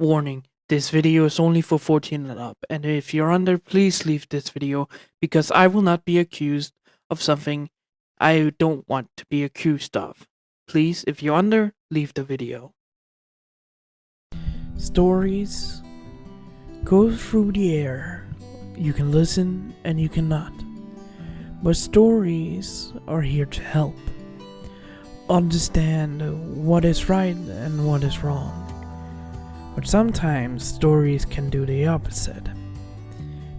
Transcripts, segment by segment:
Warning, this video is only for 14 and up, and if you're under, please leave this video because I will not be accused of something I don't want to be accused of. Please, if you're under, leave the video. Stories go through the air. You can listen and you cannot. But stories are here to help. Understand what is right and what is wrong. But sometimes stories can do the opposite.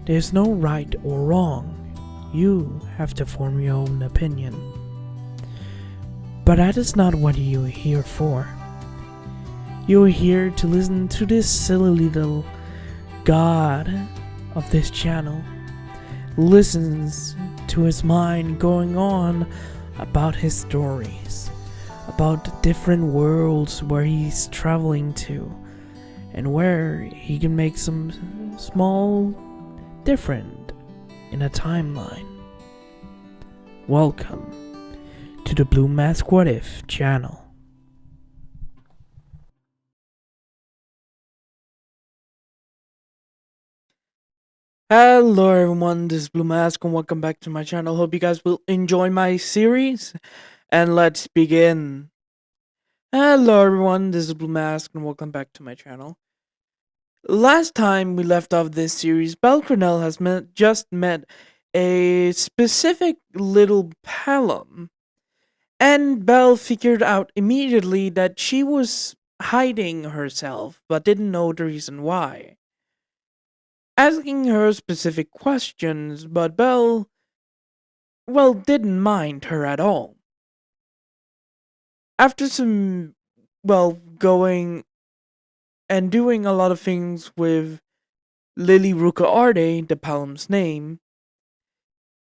There's no right or wrong. You have to form your own opinion. But that is not what you're here for. You're here to listen to this silly little god of this channel. Listens to his mind going on about his stories, about the different worlds where he's traveling to, and where he can make some small different in a timeline. Welcome to the Blue Mask What If channel. Hello everyone, this is Blue Mask and welcome back to my channel. Hope you guys will enjoy my series, and let's begin. Hello everyone, this is Blue Mask and welcome back to my channel. Last time we left off this series, Cranel has just met a specific little Pelham, and Belle figured out immediately that she was hiding herself, but didn't know the reason why. Asking her specific questions, but Belle, didn't mind her at all. After some, going and doing a lot of things with Lily Ruka Arde, the Pelham's name,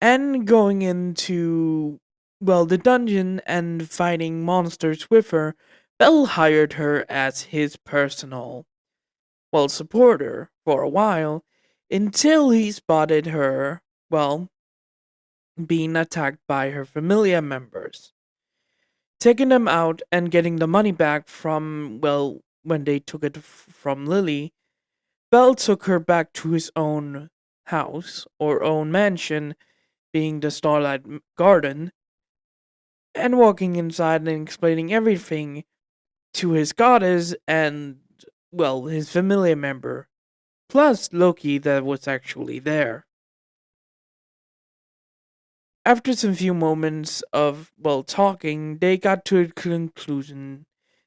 and going into, the dungeon and fighting monsters with her, Belle hired her as his personal, supporter for a while, until he spotted her, being attacked by her familia members. Taking them out and getting the money back from, when they took it from Lily, Belle took her back to his own house, or own mansion, being the Starlight Garden, and walking inside and explaining everything to his goddess and, his familia member, plus Loki that was actually there. After some few moments of, talking, they got to a conclusion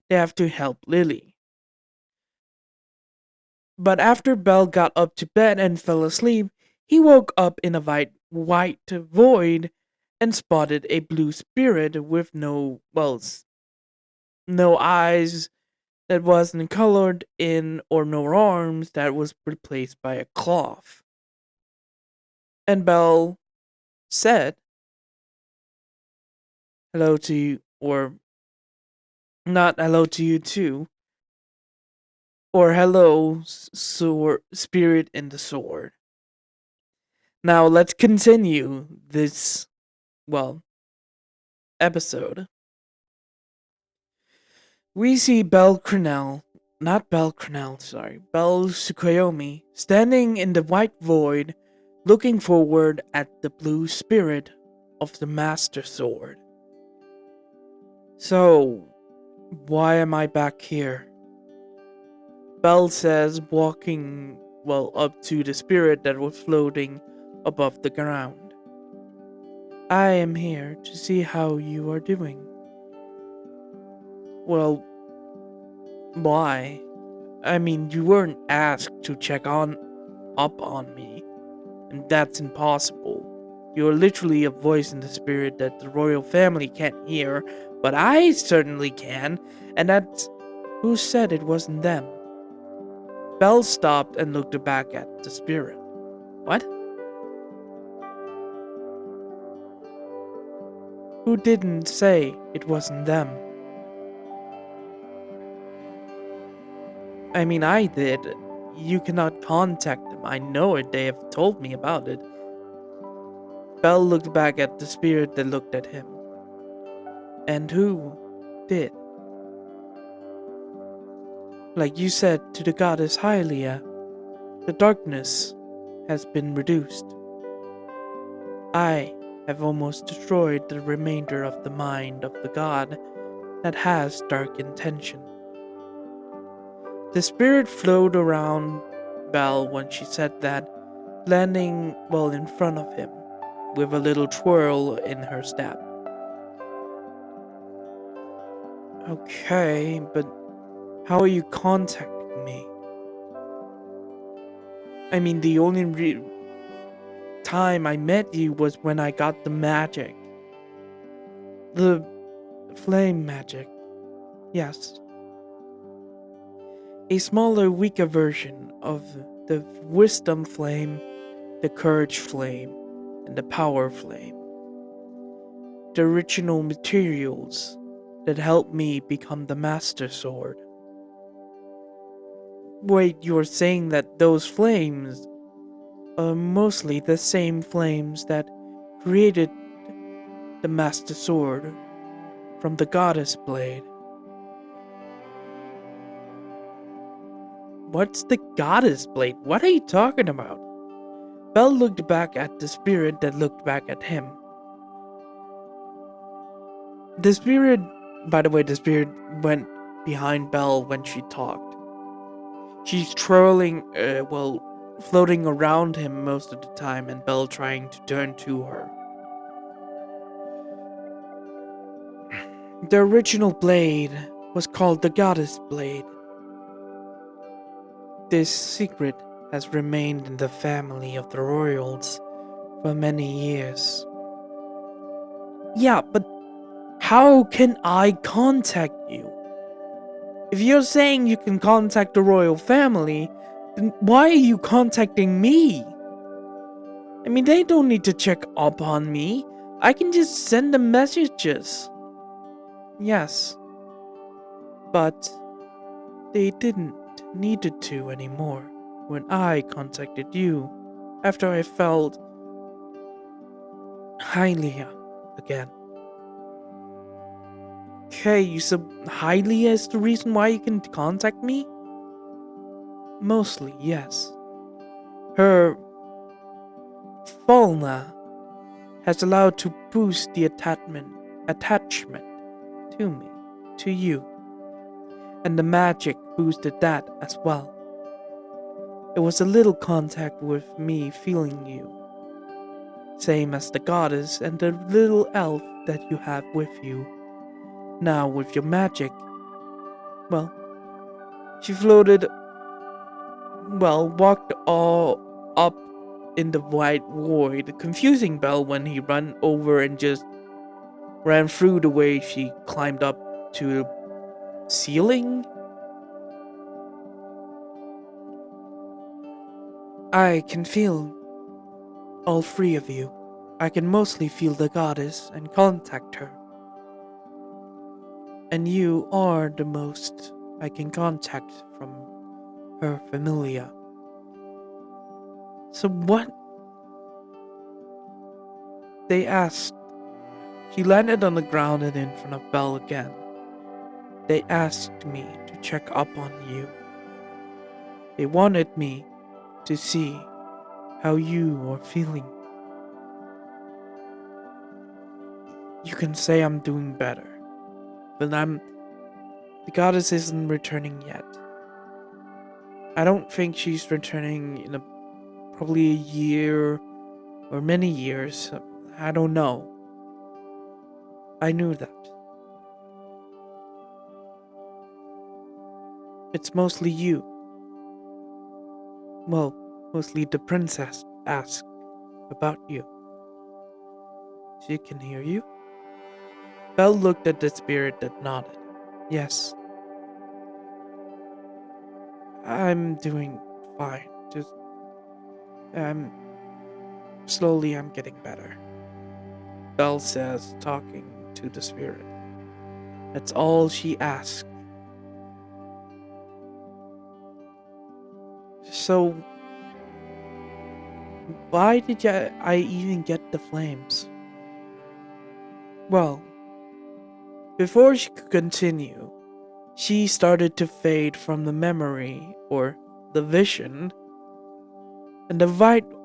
they have to help Lily. But after Belle got up to bed and fell asleep, he woke up in a white void and spotted a blue spirit with no eyes that wasn't colored in, or no arms that was replaced by a cloth. And Belle said hello to you, or not hello to you too, or hello, sword, spirit in the sword. Now let's continue this, episode. We see Belle Sukuyomi, standing in the white void, looking forward at the blue spirit of the Master Sword. So, why am I back here? Belle says, walking, up to the spirit that was floating above the ground. I am here to see how you are doing. Well, why? I mean, you weren't asked to check up on me, and that's impossible. You're literally a voice in the spirit that the royal family can't hear, but I certainly can, and that's who said it wasn't them. Belle stopped and looked back at the spirit. What? Who didn't say it wasn't them? I mean, I did. You cannot contact them. I know it. They have told me about it. Belle looked back at the spirit that looked at him. And who did? Like you said to the goddess Hylia, the darkness has been reduced. I have almost destroyed the remainder of the mind of the god that has dark intention. The spirit flowed around Belle when she said that, landing well in front of him, with a little twirl in her step. Okay, but how are you contacting me? I mean, the only time I met you was when I got the magic. The flame magic. Yes. A smaller, weaker version of the wisdom flame, the courage flame, and the power flame. The original materials that helped me become the master sword. Wait, you're saying that those flames are mostly the same flames that created the master sword from the goddess blade? What's the goddess blade? What are you talking about? Belle looked back at the spirit that looked back at him. The spirit, by the way, the spirit went behind Belle when she talked. She's twirling, floating around him most of the time, and Belle trying to turn to her. The original blade was called the Goddess Blade. This secret has remained in the family of the royals for many years. Yeah, but how can I contact you? If you're saying you can contact the royal family, then why are you contacting me? I mean, they don't need to check up on me. I can just send them messages. Yes. But they didn't needed to anymore when I contacted you after I felt Hylia again. Okay, so Hylia is the reason why you can contact me? Mostly, yes. Her Falna has allowed to boost the attachment to me, to you. And the magic boosted that as well. It was a little contact with me feeling you. Same as the goddess and the little elf that you have with you. Now with your magic, well, she floated, walked all up in the white void, confusing Belle when he ran over and just ran through the way she climbed up to the ceiling. I can feel all three of you. I can mostly feel the goddess and contact her. And you are the most I can contact from her familia. So what? They asked. She landed on the ground and in front of Belle again. They asked me to check up on you. They wanted me to see how you are feeling. You can say I'm doing better, but the goddess isn't returning yet. I don't think she's returning in probably a year or many years. I don't know. I knew that. It's mostly you. Well, mostly the princess asked about you. She can hear you? Belle looked at the spirit that nodded. Yes. I'm doing fine. Just, slowly I'm getting better. Belle says, talking to the spirit. That's all she asked. So, why did I even get the flames? Well, before she could continue, She started to fade from the memory, or the vision, and the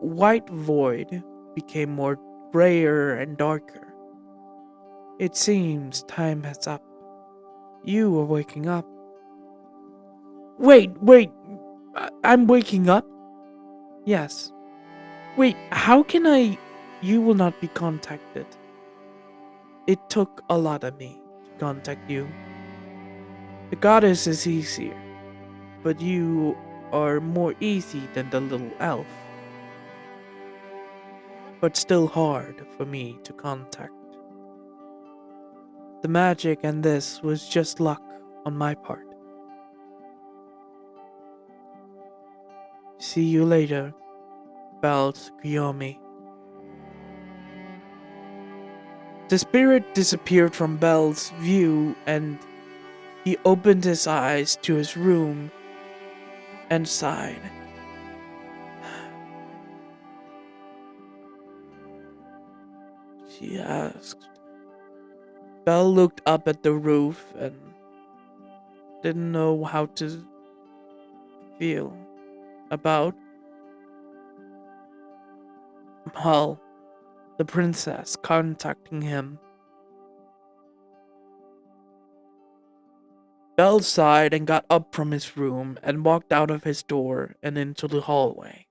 white void became more grayer and darker. It seems time has up. You are waking up. Wait, I'm waking up? Yes. Wait, how can I? You will not be contacted. It took a lot of me to contact you. The goddess is easier, but you are more easy than the little elf. But still hard for me to contact. The magic and this was just luck on my part. See you later, Bells Guillaume. The spirit disappeared from Bel's view and he opened his eyes to his room and sighed. She asked. Belle looked up at the roof and didn't know how to feel about, well, the princess contacting him. Belle sighed and got up from his room and walked out of his door and into the hallway.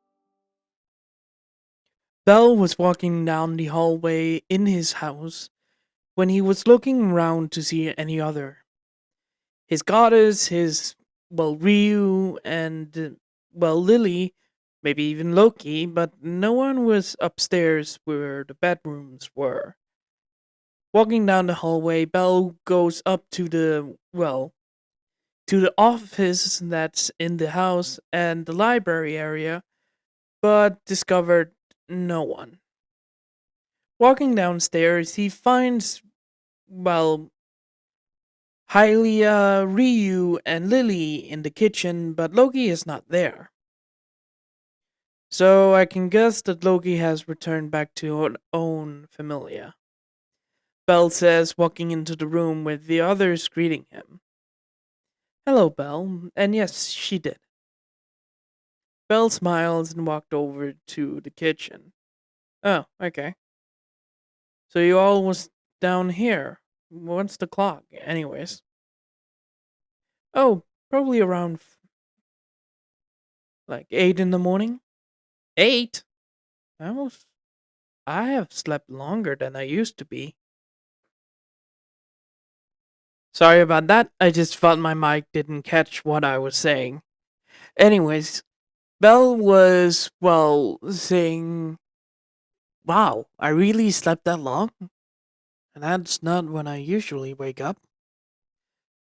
Belle was walking down the hallway in his house when he was looking around to see any other. His goddess, Ryu, and, Lily, maybe even Loki, but no one was upstairs where the bedrooms were. Walking down the hallway, Belle goes up to the office that's in the house and the library area, but discovered no one. Walking downstairs, he finds, well, Hylia, Ryu, and Lily in the kitchen, but Loki is not there. So I can guess that Loki has returned back to her own familia. Belle says, walking into the room with the others greeting him. Hello, Belle. And yes, she did. Belle smiles and walked over to the kitchen. Oh, okay. So you all was down here. What's the clock, anyways? Oh, probably around like 8 in the morning. 8? Almost. I have slept longer than I used to be. Sorry about that. I just felt my mic didn't catch what I was saying. Anyways, Belle was, saying, wow, I really slept that long? And that's not when I usually wake up.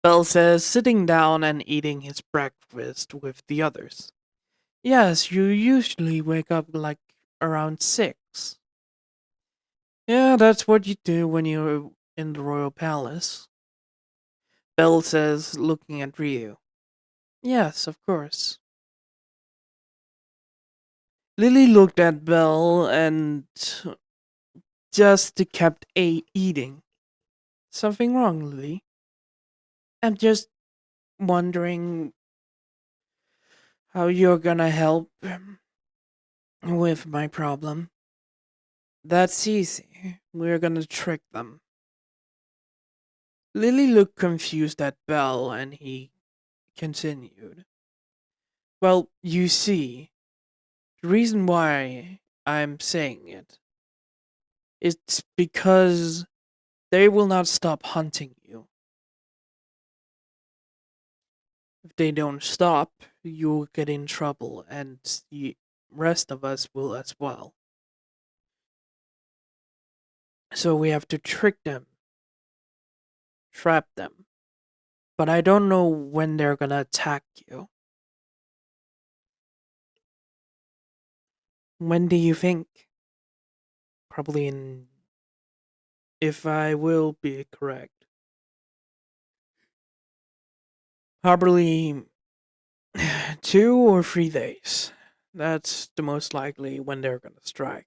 Belle says, sitting down and eating his breakfast with the others. Yes, you usually wake up like around 6. Yeah, that's what you do when you're in the royal palace. Belle says, looking at Ryu. Yes, of course. Lily looked at Belle and just kept eating. Something wrong, Lily? I'm just wondering how you're gonna help with my problem. That's easy. We're gonna trick them. Lily looked confused at Belle and he continued. Well, you see, the reason why I'm saying it is because they will not stop hunting you. If they don't stop, you'll get in trouble and the rest of us will as well. So we have to trick them, trap them. But I don't know when they're gonna attack you. When do you think? Probably in, if I will be correct, probably 2 or 3 days. That's the most likely when they're gonna strike.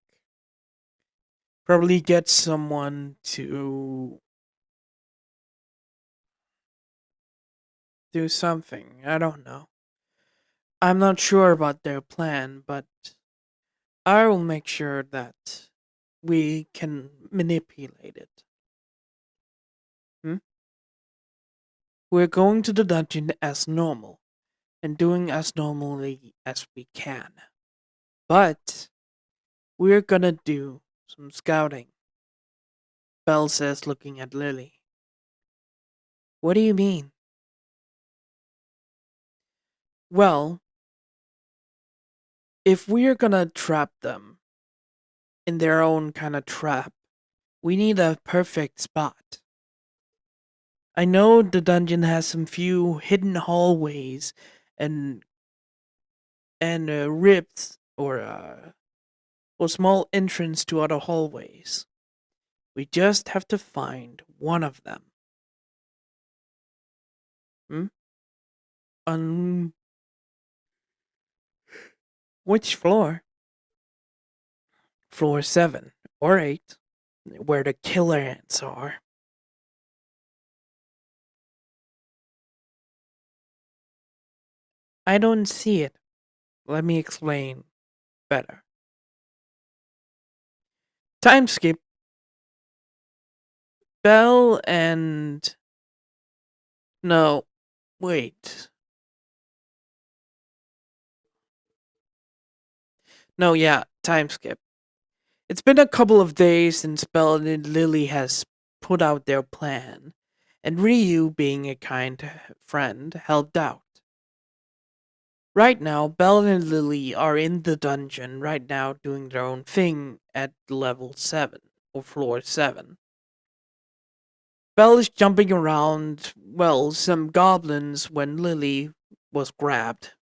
Probably get someone to do something. I don't know. I'm not sure about their plan, but I will make sure that we can manipulate it. Hmm? We're going to the dungeon as normal and doing as normally as we can. But we're gonna do some scouting, Belle says, looking at Lily. What do you mean? Well, if we're gonna trap them in their own kind of trap, we need a perfect spot. I know the dungeon has some few hidden hallways and rifts or small entrance to other hallways. We just have to find one of them. Hmm? On which floor? Floor 7 or 8, where the killer ants are. I don't see it. Let me explain better. Time skip. Belle and. No, wait. No, yeah, time skip. It's been a couple of days since Belle and Lily has put out their plan, and Ryu, being a kind friend, helped out. Right now, Belle and Lily are in the dungeon right now doing their own thing at level 7 or floor 7. Belle is jumping around, well, some goblins when Lily was grabbed.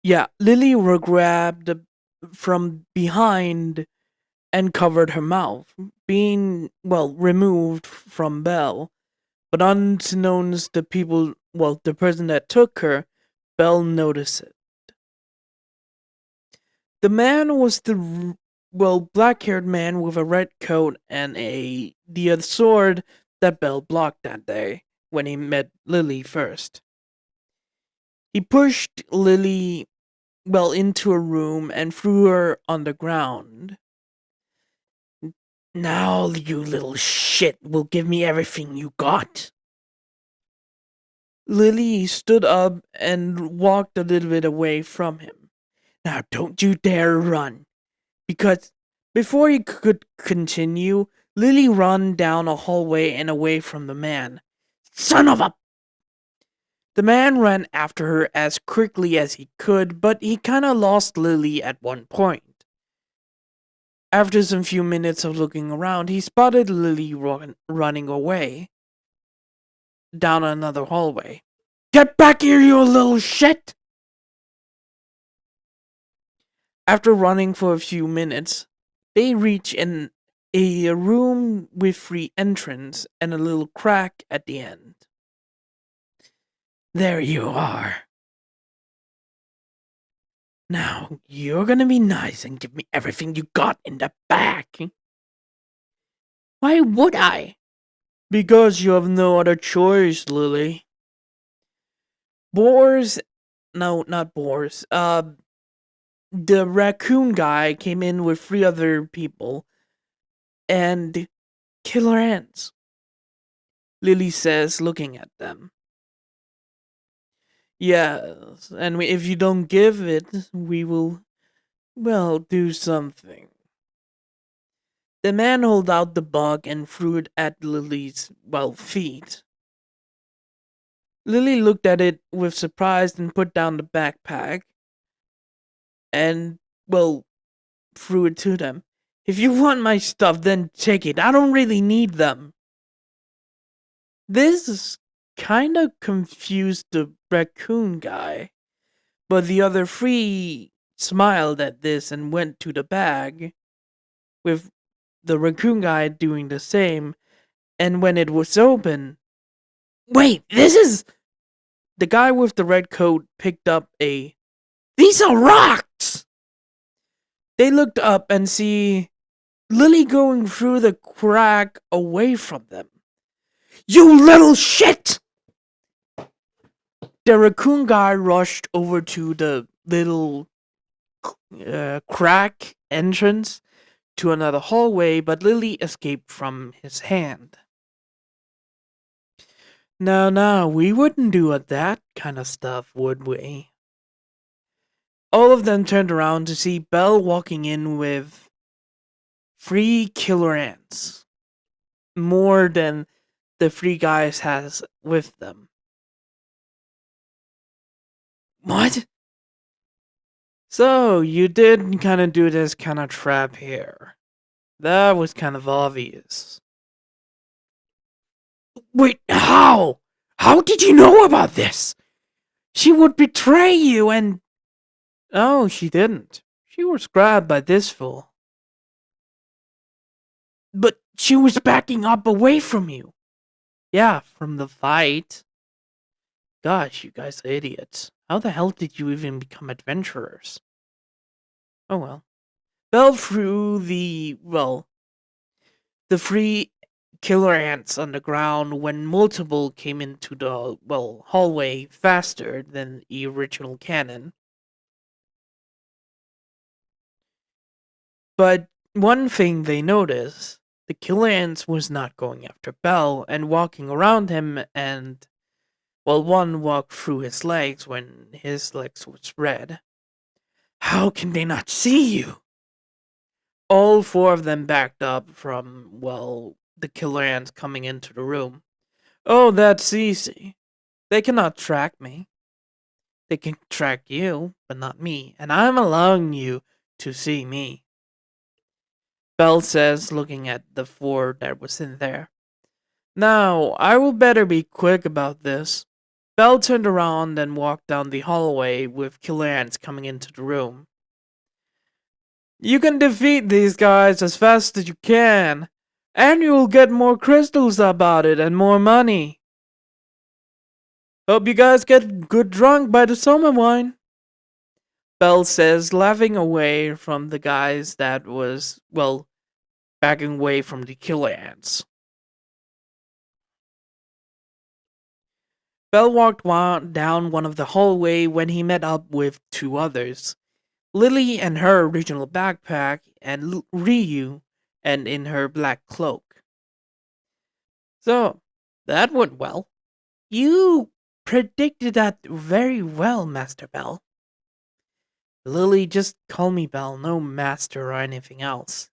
Yeah, Lily were grabbed from behind and covered her mouth, being, well, removed from Belle. But unbeknownst to people, well, the person that took her, Belle noticed it. The man was the, well, black-haired man with a red coat and the other sword that Belle blocked that day when he met Lily first. He pushed Lily, well, into a room and threw her on the ground. Now, you little shit will give me everything you got. Lily stood up and walked a little bit away from him. Now, don't you dare run. Because before he could continue, Lily ran down a hallway and away from the man. Son of a... The man ran after her as quickly as he could, but he kinda lost Lily at one point. After some few minutes of looking around, he spotted Lily running away down another hallway. Get back here, you little shit! After running for a few minutes, they reach a room with free entrance and a little crack at the end. There you are. Now, you're gonna be nice and give me everything you got in the back. Why would I? Because you have no other choice, Lily. Boars, no, not boars. The raccoon guy came in with 3 other people and killer ants. Lily says, looking at them. Yes, and if you don't give it, we will, well, do something. The man held out the bug and threw it at Lily's, well, feet. Lily looked at it with surprise and put down the backpack and, well, threw it to them. If you want my stuff, then take it. I don't really need them. This kinda confused the raccoon guy, but the other 3 smiled at this and went to the bag, with the raccoon guy doing the same, and when it was open... Wait, this is... The guy with the red coat picked up a... These are rocks! They looked up and see Lily going through the crack away from them. You little shit! The raccoon guy rushed over to the little crack entrance to another hallway, but Lily escaped from his hand. No, we wouldn't do that kind of stuff, would we? All of them turned around to see Belle walking in with 3 killer ants. More than the 3 guys has with them. What? So, you did kind of do this kind of trap here. That was kind of obvious. Wait, how? How did you know about this? She would betray you and... Oh, she didn't. She was grabbed by this fool. But she was backing up away from you. Yeah, from the fight. Gosh, you guys are idiots. How the hell did you even become adventurers? Oh well. Fell through the 3 killer ants on the ground when multiple came into the, hallway faster than the original cannon. But one thing they noticed, the killer ants was not going after Bell and walking around him, and, one walked through his legs when his legs was red. How can they not see you? All 4 of them backed up from, the killer ants coming into the room. Oh, that's easy. They cannot track me. They can track you, but not me, and I'm allowing you to see me. Bell says, looking at the 4 that was in there. Now, I will better be quick about this. Bell turned around and walked down the hallway with killer ants coming into the room. You can defeat these guys as fast as you can, and you'll get more crystals about it and more money. Hope you guys get good drunk by the summer wine. Bell says, laughing away from the guys that was, backing away from the killer ants. Bell walked down one of the hallway when he met up with 2 others. Lily and her original backpack, and Ryu and in her black cloak. So, that went well. You predicted that very well, Master Bell. Lily, just call me Bell, no Master or anything else.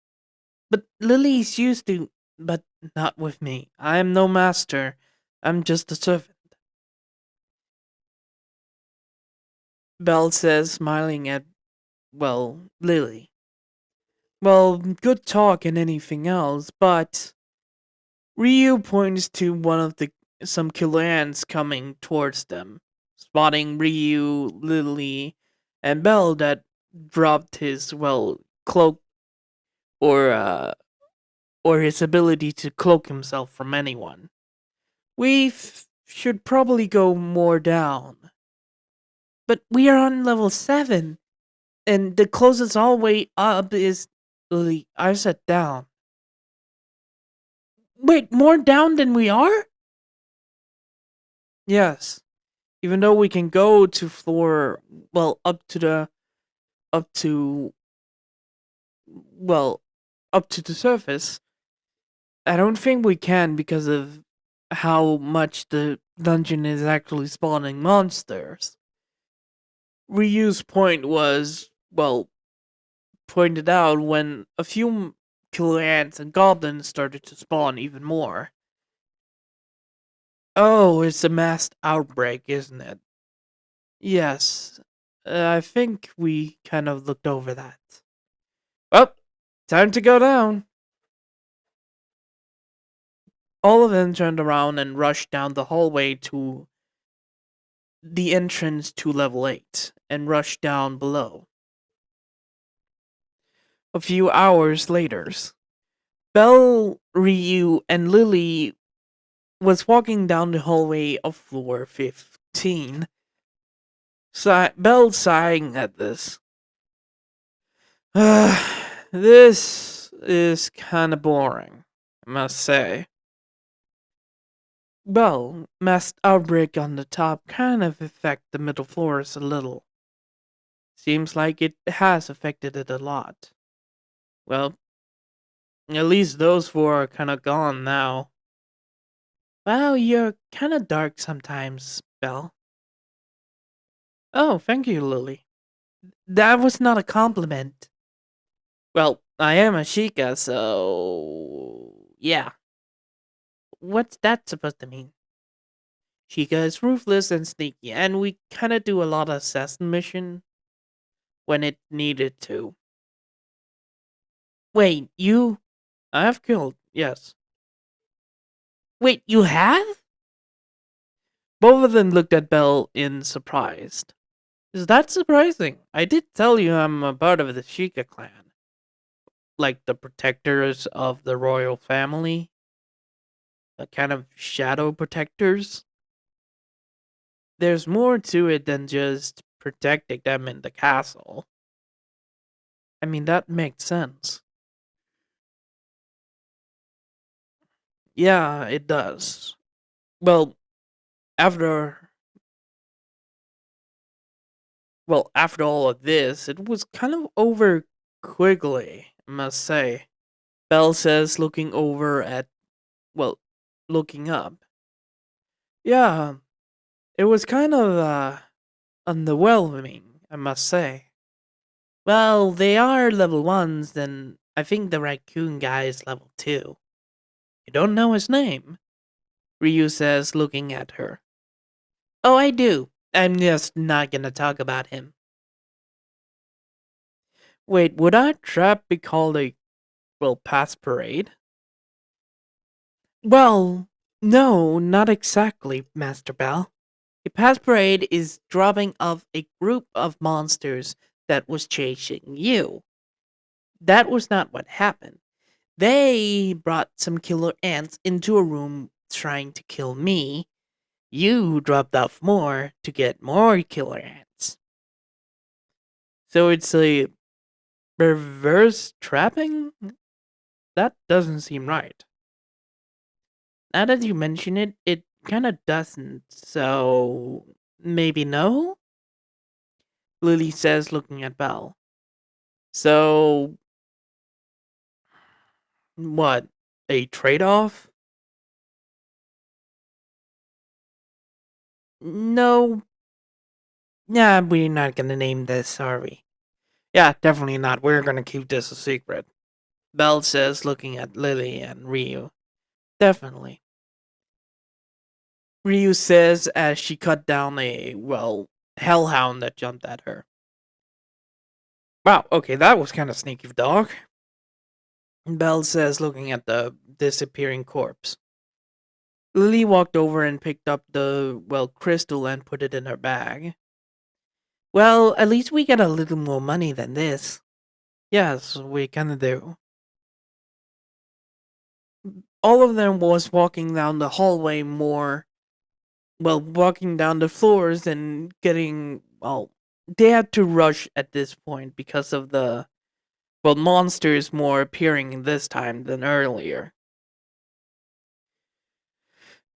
But Lily's used to, but not with me. I am no Master. I'm just a servant. Bell says, smiling at, Lily. Well, good talk and anything else, but Ryu points to one of some killer ants coming towards them, spotting Ryu, Lily, and Bell that dropped his cloak or his ability to cloak himself from anyone. We should probably go more down. But we are on level 7, and the closest all way up is Lily. I said down. Wait, more down than we are? Yes. Even though we can go to floor, up to, well, up to the surface, I don't think we can because of how much the dungeon is actually spawning monsters. Ryu's point was, pointed out when a few killer ants and goblins started to spawn even more. Oh, it's a mass outbreak, isn't it? Yes. I think we kind of looked over that. Well, time to go down. All of them turned around and rushed down the hallway to the entrance to level 8 and rushed down below. A few hours later, Belle, Ryu, and Lily was walking down the hallway of floor 15. Belle sighing at this. This is kinda boring, I must say. Well, mass outbreak on the top kind of affect the middle floors a little. Seems like it has affected it a lot. Well, at least those four are kinda gone now. Well, you're kinda dark sometimes, Belle. Oh, thank you, Lily. That was not a compliment. Well, I am a Sheikah, so yeah. What's that supposed to mean? Sheikah is ruthless and sneaky, and we kinda do a lot of assassin mission when it needed to. Wait, you? I have killed, yes. Wait, you have? Both of them looked at Belle in surprise. Is that surprising? I did tell you I'm a part of the Sheikah clan. Like the protectors of the royal family. The kind of shadow protectors. There's more to it than just protecting them in the castle. I mean, that makes sense. Yeah, it does. Well, after after all of this, it was kind of over quickly, I must say. Belle says, looking over at, well, looking up. Yeah, it was kind of, underwhelming, I must say. Well, they are level 1s, and I think the raccoon guy is level 2. You don't know his name? Ryu says, looking at her. Oh, I do. I'm just not gonna talk about him. Wait, would our trap be called a, pass parade? Well, no, not exactly, Master Bell. A pass parade is dropping off a group of monsters that was chasing you. That was not what happened. They brought some killer ants into a room trying to kill me. You dropped off more to get more killer ants. So it's a reverse trapping? That doesn't seem right. Now that you mention it, it kind of doesn't. So maybe no? Lily says, looking at Belle. So what? A trade off? No. Yeah, we're not gonna name this, are we? Yeah, definitely not. We're gonna keep this a secret. Belle says, looking at Lily and Ryu. Definitely. Ryu says as she cut down a, hellhound that jumped at her. Wow, okay, that was kind of sneaky, dog. Belle says, looking at the disappearing corpse. Lily walked over and picked up the, crystal and put it in her bag. Well, at least we get a little more money than this. Yes, we kinda do. All of them was walking down the hallway more, walking down the floors and getting, they had to rush at this point because of the, monsters more appearing this time than earlier.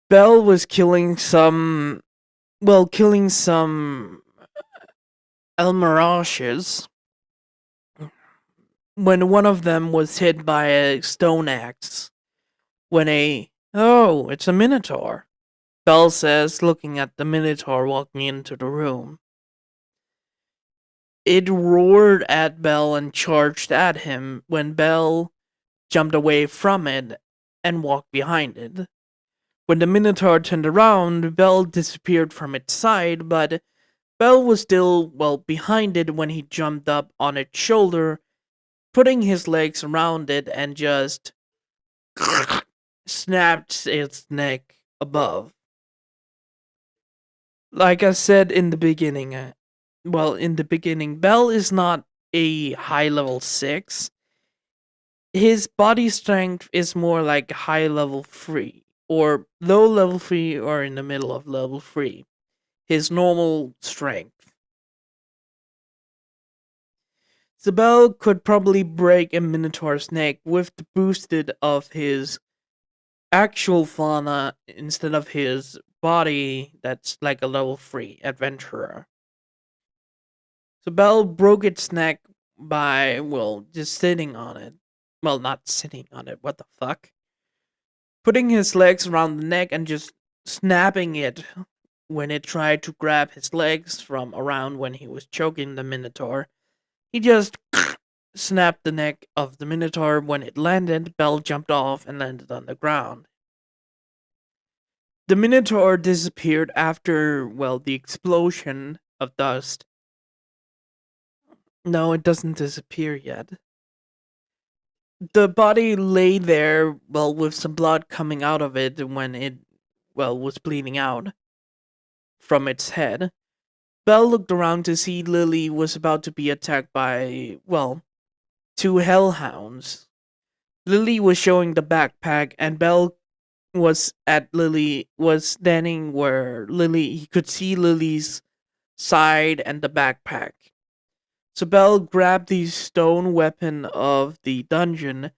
Belle was killing some Elmirages when one of them was hit by a stone axe. Oh, it's a Minotaur, Belle says, looking at the Minotaur walking into the room. It roared at Belle and charged at him when Belle jumped away from it and walked behind it. When the Minotaur turned around, Belle disappeared from its side, but Belle was still, behind it when he jumped up on its shoulder, putting his legs around it and just snapped its neck above. Like I said in the beginning, Belle is not a high level 6. His body strength is more like high level 3, or low level 3, or in the middle of level 3. His normal strength. Zabel could probably break a Minotaur's neck with the boosted of his actual fauna instead of his body that's like a level 3 adventurer. So Bell broke its neck by, well, just sitting on it. Well, not sitting on it, what the fuck? Putting his legs around the neck and just snapping it when it tried to grab his legs from around when he was choking the Minotaur. He just snapped the neck of the Minotaur. When it landed, Bell jumped off and landed on the ground. The Minotaur disappeared after, well, the explosion of dust. No, it doesn't disappear yet. The body lay there, well, with some blood coming out of it when it, well, was bleeding out from its head. Belle looked around to see Lily was about to be attacked by, well, two hellhounds. Lily was showing the backpack, and Belle was standing where Lily he could see Lily's side and the backpack. So Belle grabbed the stone weapon of the dungeon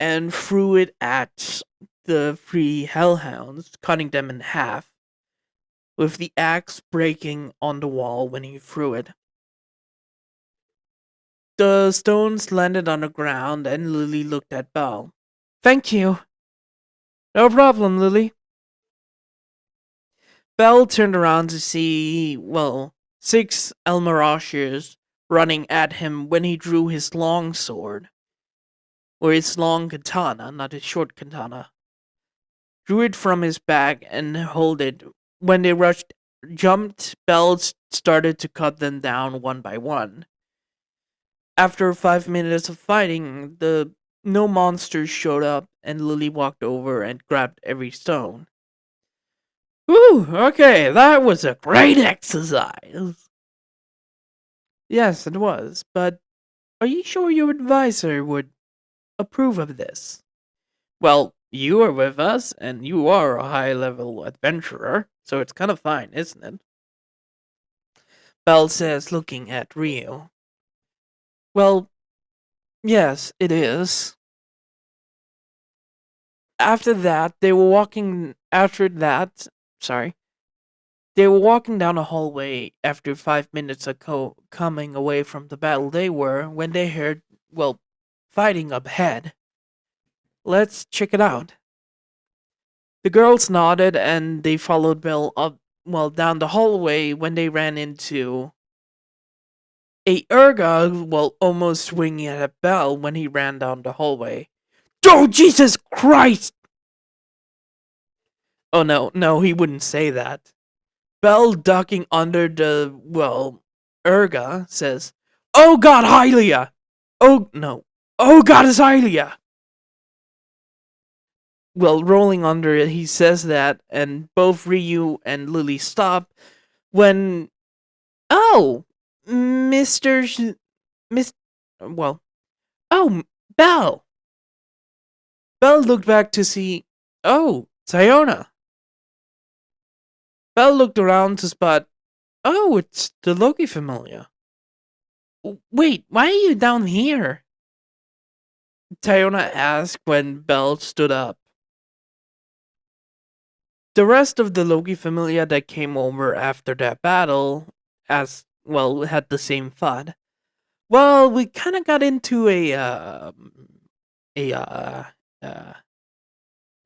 and threw it at the three hellhounds, cutting them in half, with the axe breaking on the wall when he threw it. The stones landed on the ground, and Lily looked at Belle. Thank you. No problem, Lily. Belle turned around to see, well, six Elmarashers running at him when he drew his long sword. Or his long katana, not his short katana. Drew it from his bag and held it. When they jumped, Belle started to cut them down one by one. After 5 minutes of fighting, no monsters showed up, and Lily walked over and grabbed every stone. Whew, okay, that was a great exercise. Yes, it was, but are you sure your advisor would approve of this? Well, you are with us, and you are a high-level adventurer, so it's kind of fine, isn't it? Belle says, looking at Rio. Well, yes, it is. After that, they were walking. After that, sorry, they were walking down a hallway after 5 minutes of coming away from the battle they were when they heard, well, fighting up ahead. Let's check it out. The girls nodded and they followed Bill up, well, down the hallway when they ran into a Urga, well, almost swinging at a bell when he ran down the hallway. Oh, Jesus Christ! Oh, no, he wouldn't say that. Bell, ducking under the, well, Urga, says, Oh God, Hylia! Oh, no. Oh God, it's Hylia! Well, rolling under it, he says that, and both Ryu and Lily stop when, oh, Mr. Miss, well, oh, Belle. Belle looked back to see, oh, Sayona. Belle looked around to spot, oh, it's the Loki familiar. Wait, why are you down here? Tayona asked when Belle stood up. The rest of the Loki familia that came over after that battle, as well, had the same thought. Well, we kind of got into a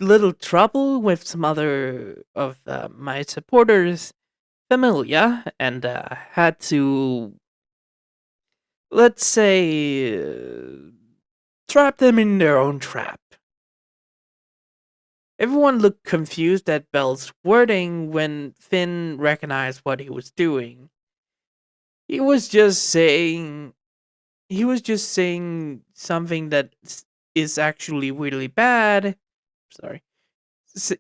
little trouble with some other of my supporters, familia, and had to, let's say, trap them in their own trap. Everyone looked confused at Bell's wording when Finn recognized what he was doing. He was just saying something that is actually really bad. Sorry.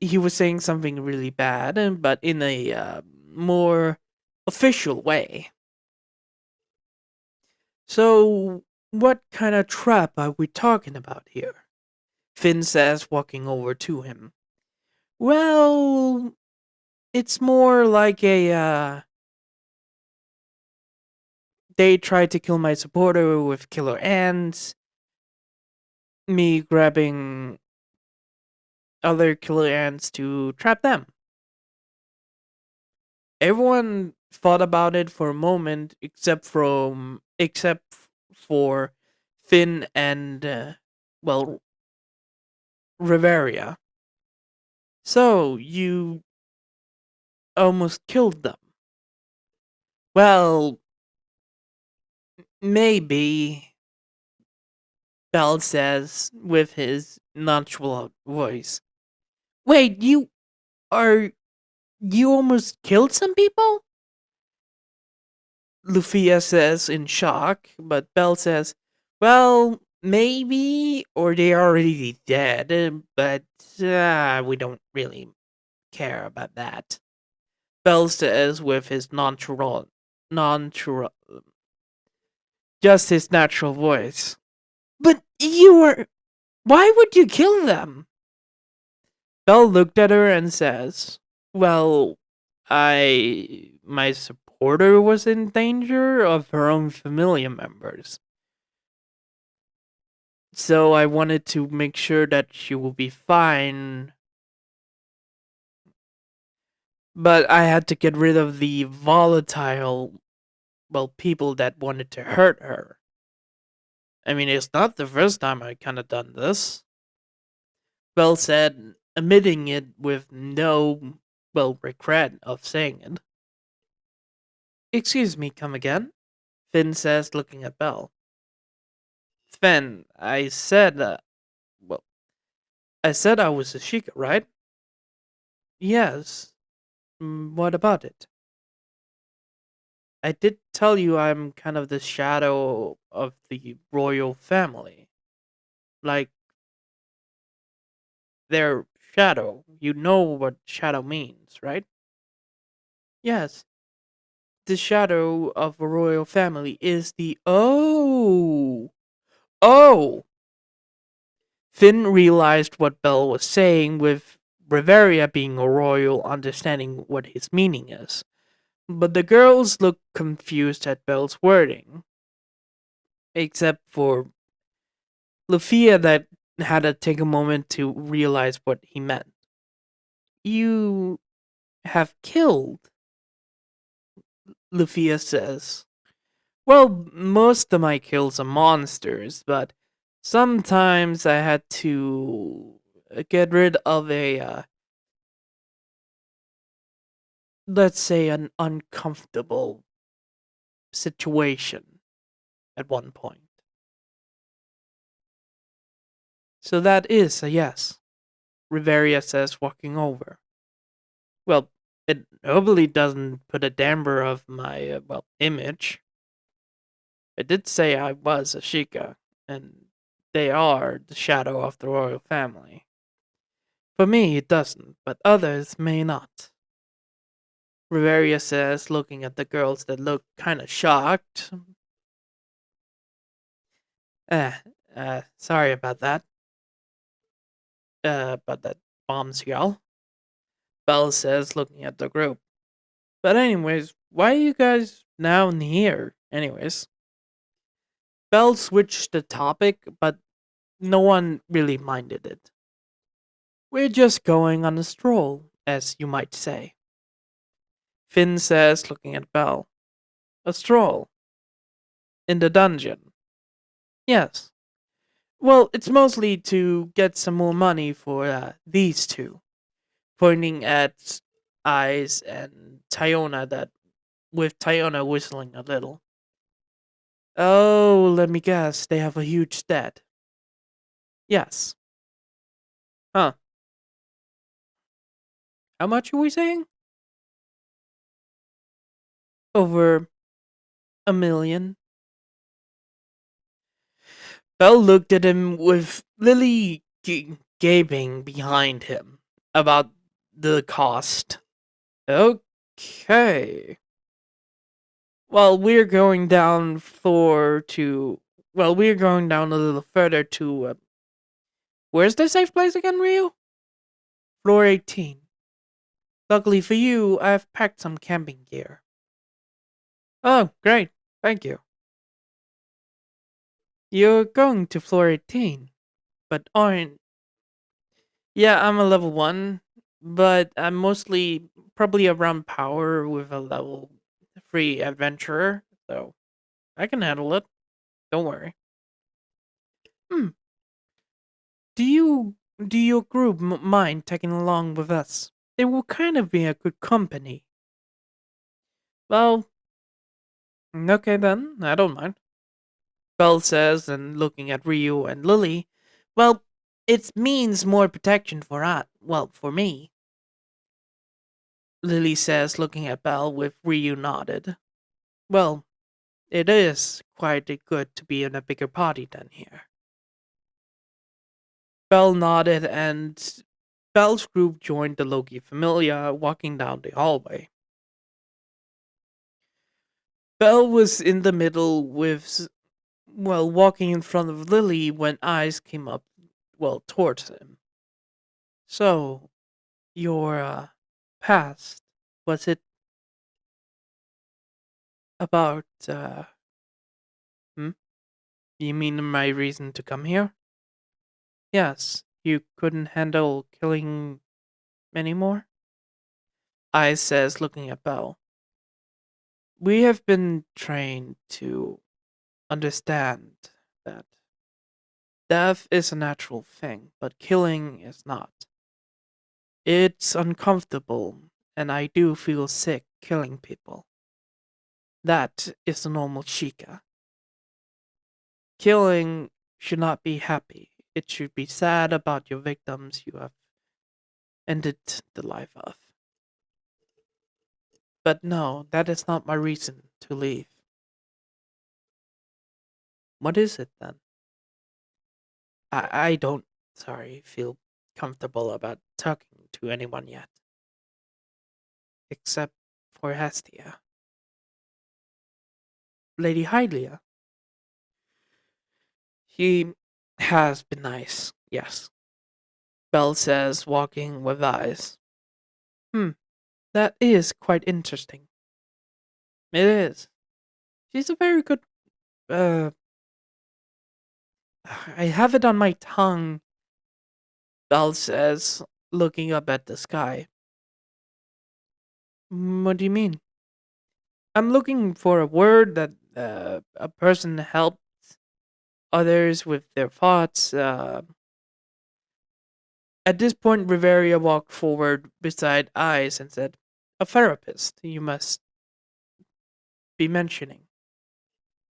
He was saying something really bad, but in a more official way. So, what kind of trap are we talking about here? Finn says, walking over to him. Well, it's more like a, they tried to kill my supporter with killer ants, me grabbing other killer ants to trap them. Everyone thought about it for a moment, except for Finn and well, Riveria. So you almost killed them. Well, maybe, Bell says with his nonchalant voice. Wait, are you almost killed some people? Lufia says in shock, but Bell says, well, maybe, or they're already dead, but we don't really care about that. Bell says with his nonchalant, just his natural voice. But you were. Why would you kill them? Belle looked at her and says, well, my supporter was in danger of her own family members. So I wanted to make sure that she will be fine. But I had to get rid of the volatile, well, people that wanted to hurt her. I mean, it's not the first time I kind of done this. Belle said, admitting it with no, well, regret of saying it. Excuse me, come again? Finn says, looking at Belle. Finn, well, I said I was a Sheikah, right? Yes. What about it? I did tell you I'm kind of the shadow of the royal family. Like, their shadow. You know what shadow means, right? Yes. The shadow of a royal family is the. Oh! Oh! Finn realized what Belle was saying, with Riveria being a royal understanding what his meaning is. But the girls looked confused at Belle's wording, except for Lufia, that had to take a moment to realize what he meant. You have killed, Lufia says. Well, most of my kills are monsters, but sometimes I had to get rid of let's say, an uncomfortable situation at one point. So that is a yes, Riveria says, walking over. Well, it hopefully doesn't put a damper of my, image. I did say I was a Sheikah, and they are the shadow of the royal family. For me, it doesn't, but others may not. Riveria says, looking at the girls that look kind of shocked. Eh, sorry about that. About that bombshell, Belle says, looking at the group. But anyways, why are you guys now in here? Anyways, Belle switched the topic, but no one really minded it. We're just going on a stroll, as you might say. Finn says, looking at Belle. A stroll? In the dungeon? Yes. Well, it's mostly to get some more money for these two. Pointing at Eyes and Tyona, that with Tyona whistling a little. Oh, let me guess, they have a huge debt. Yes. Huh. How much are we saying? Over 1 million. Belle looked at him with Lily gaping behind him about the cost. Okay. Well, we're going down a little further to, where's the safe place again, Rio? Floor 18. Luckily for you, I've packed some camping gear. Oh, great. Thank you. You're going to floor 18, but aren't Yeah, I'm a level 1, but I'm mostly probably around power with a level 3 adventurer, so I can handle it. Don't worry. Hmm. Do you do your group mind tagging along with us? They will kind of be a good company. Well, okay then. I don't mind. Belle says, and looking at Ryu and Lily, well, it means more protection for us. Well, for me. Lily says, looking at Belle with Ryu nodded. Well, it is quite good to be in a bigger party than here. Belle nodded, and Belle's group joined the Loki Familia, walking down the hallway. Belle was in the middle well, walking in front of Lily when eyes came up, well, towards him. So, your past, was it about, hmm? You mean my reason to come here? Yes, you couldn't handle killing anymore? Eyes says, looking at Belle. We have been trained to understand that death is a natural thing, but killing is not. It's uncomfortable, and I do feel sick killing people. That is the normal Sheikah. Killing should not be happy. It should be sad about your victims you have ended the life of. But no, that is not my reason to leave. What is it then? I don't, sorry, feel comfortable about talking to anyone yet, except for Hestia. Lady Hylia, she has been nice, yes. Belle says, walking with eyes. Hmm, that is quite interesting. It is. She's a very good, uh, I have it on my tongue, Belle says, looking up at the sky. What do you mean? I'm looking for a word that a person helps others with their thoughts. At this point, Riveria walked forward beside Eyes and said, a therapist, you must be mentioning.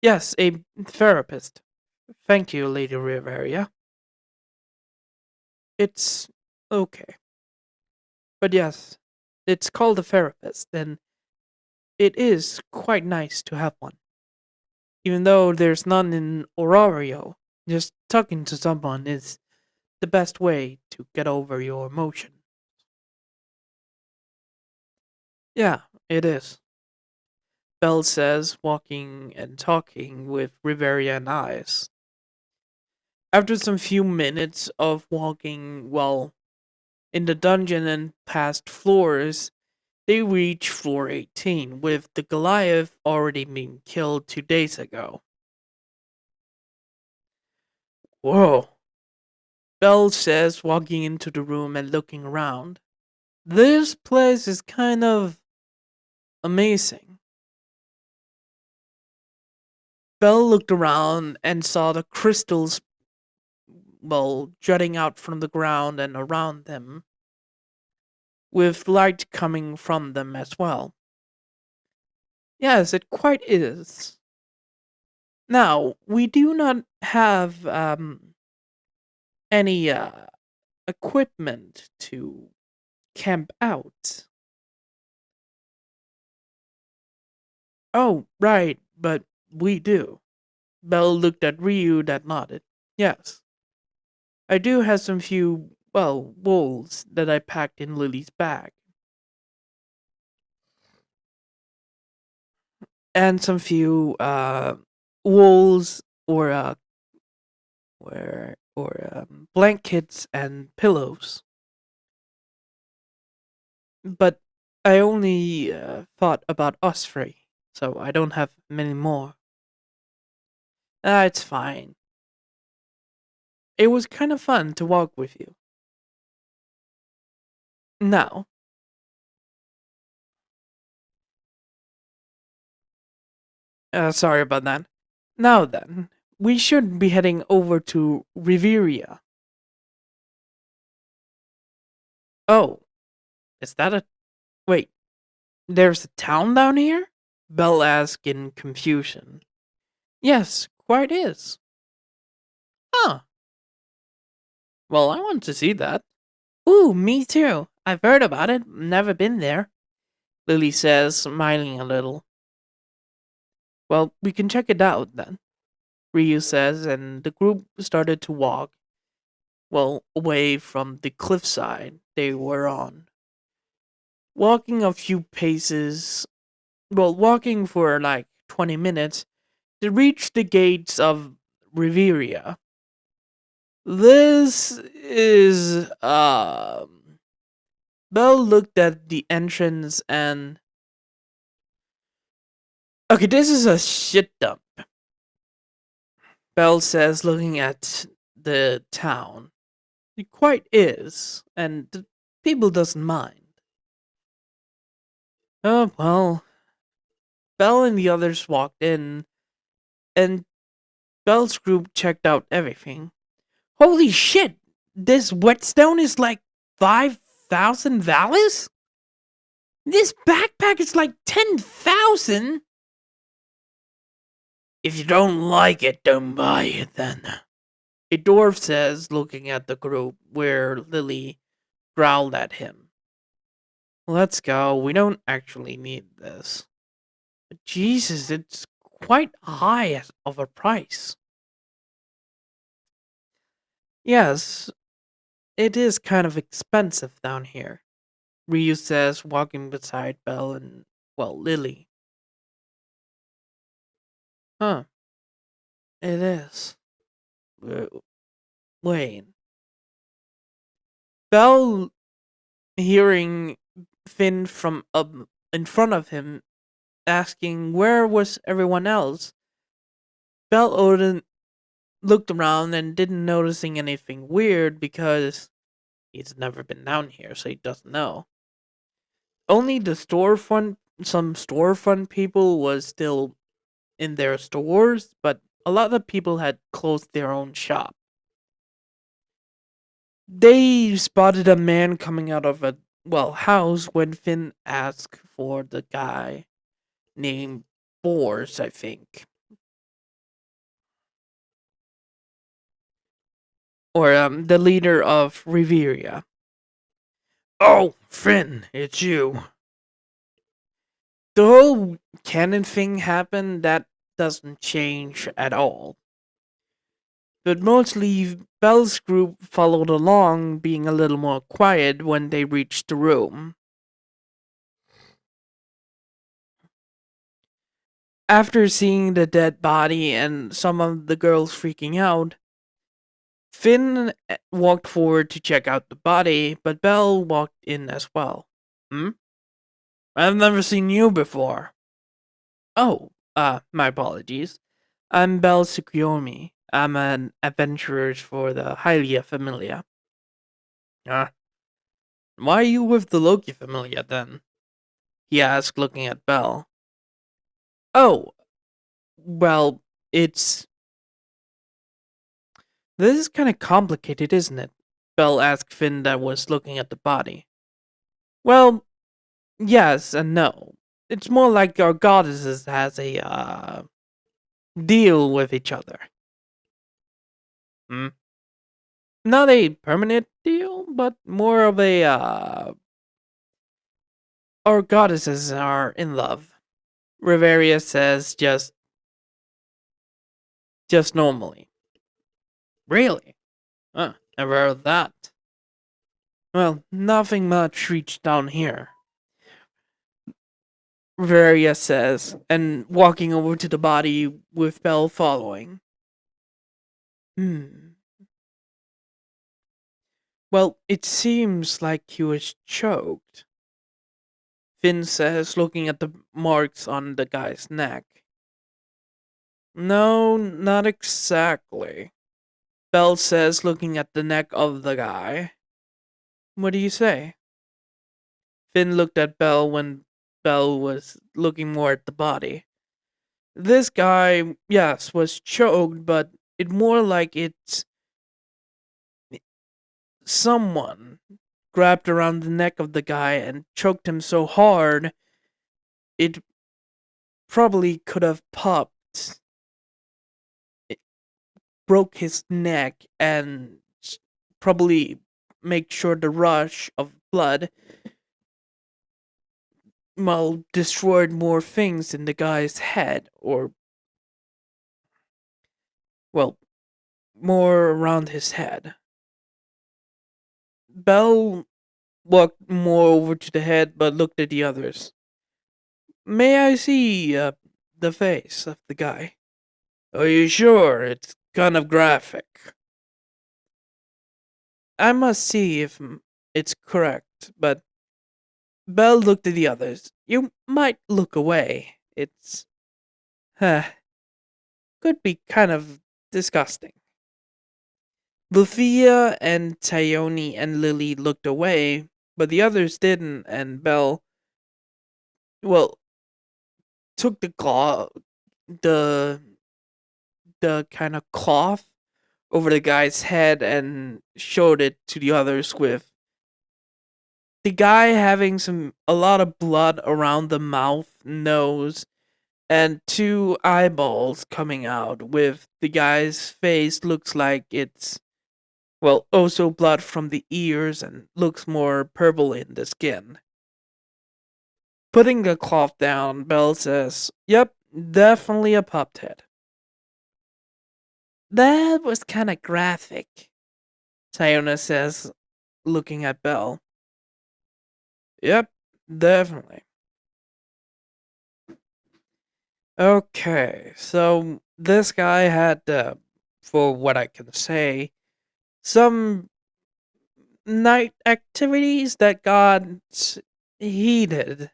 Yes, a therapist. Thank you, Lady Riveria. It's okay. But yes, it's called a therapist, and it is quite nice to have one. Even though there's none in Orario, just talking to someone is the best way to get over your emotion. Yeah, it is. Belle says, walking and talking with Riveria and Eyes. After some few minutes of walking, well, in the dungeon and past floors, they reach floor 18, with the Goliath already being killed 2 days ago. Whoa, Belle says, walking into the room and looking around. This place is kind of amazing. Belle looked around and saw the crystals, well, jutting out from the ground and around them, with light coming from them as well. Yes, it quite is. Now, we do not have any equipment to camp out. Oh, right, but we do. Belle looked at Ryu that nodded. Yes. I do have some few, well, wools that I packed in Lily's bag. And some few wools or blankets and pillows. But I only thought about us three, so I don't have many more. Ah, it's fine. It was kind of fun to walk with you. Now, sorry about that. Now then, we should be heading over to Riveria. Oh, is that a. Wait, there's a town down here? Belle asked in confusion. Yes, quite is. Huh. Well, I want to see that. Ooh, me too. I've heard about it, never been there, Lily says, smiling a little. Well, we can check it out then, Ryu says, and the group started to walk, well, away from the cliffside they were on. Walking a few paces, well, walking for like 20 minutes, they reached the gates of Riveria. This is, Belle looked at the entrance and. Okay, this is a shit dump, Belle says, looking at the town. It quite is, and the people doesn't mind. Oh, well. Belle and the others walked in, and Belle's group checked out everything. Holy shit! This whetstone is like 5,000 vallis? This backpack is like 10,000? If you don't like it, don't buy it then. A dwarf says, looking at the group, where Lily growled at him. Let's go, we don't actually need this. But Jesus, it's quite high of a price. Yes, it is kind of expensive down here, Ryu says, walking beside Belle and, well, Lily. Huh, it is. Wait. Belle, hearing Finn from up in front of him, asking where was everyone else, Belle Odin looked around and didn't noticing anything weird because he's never been down here, so he doesn't know. Only some storefront people was still in their stores, but a lot of people had closed their own shop. They spotted a man coming out of a, well, house when Finn asked for the guy named Bors, I think. Or the leader of Riveria. Oh, Finn, it's you. The whole canon thing happened, that doesn't change at all. But mostly, Belle's group followed along, being a little more quiet when they reached the room. After seeing the dead body and some of the girls freaking out, Finn walked forward to check out the body, but Belle walked in as well. Hmm? I've never seen you before. Oh, my apologies. I'm Belle Sukiyomi. I'm an adventurer for the Hylia Familia. Ah, why are you with the Loki Familia then? He asked, looking at Belle. Oh, well, it's. This is kind of complicated, isn't it? Belle asked Finn, that was looking at the body. Well, yes and no. It's more like our goddesses has a, deal with each other. Hmm? Not a permanent deal, but more of a, our goddesses are in love. Riveria says just normally. Really? Huh, never heard of that. Well, nothing much reached down here, Riveria says, and walking over to the body with Belle following. Hmm. Well, it seems like he was choked, Finn says, looking at the marks on the guy's neck. No, not exactly, Belle says, looking at the neck of the guy. What do you say? Finn looked at Belle when Belle was looking more at the body. This guy, yes, was choked, but it more like it's someone grabbed around the neck of the guy and choked him so hard it probably could have popped. It broke his neck and probably make sure the rush of blood well destroyed more things in the guy's head or well more around his head. Bell walked more over to the head but looked at the others. May I see the face of the guy? Are you sure? It's kind of graphic. I must see if it's correct, but Bell looked at the others. You might look away. It's huh, could be kind of disgusting. Luthia and Tyone and Lily looked away, but the others didn't, and Bell, well, took the the kind of cloth over the guy's head and showed it to the others with the guy having a lot of blood around the mouth, nose, and two eyeballs coming out with the guy's face looks like it's well also blood from the ears and looks more purple in the skin. Putting the cloth down, Bell says, "Yep, definitely a pupped head." That was kind of graphic, Tyona says, looking at Bell. Yep, definitely. Okay, so this guy had, for what I can say, some night activities that got heated.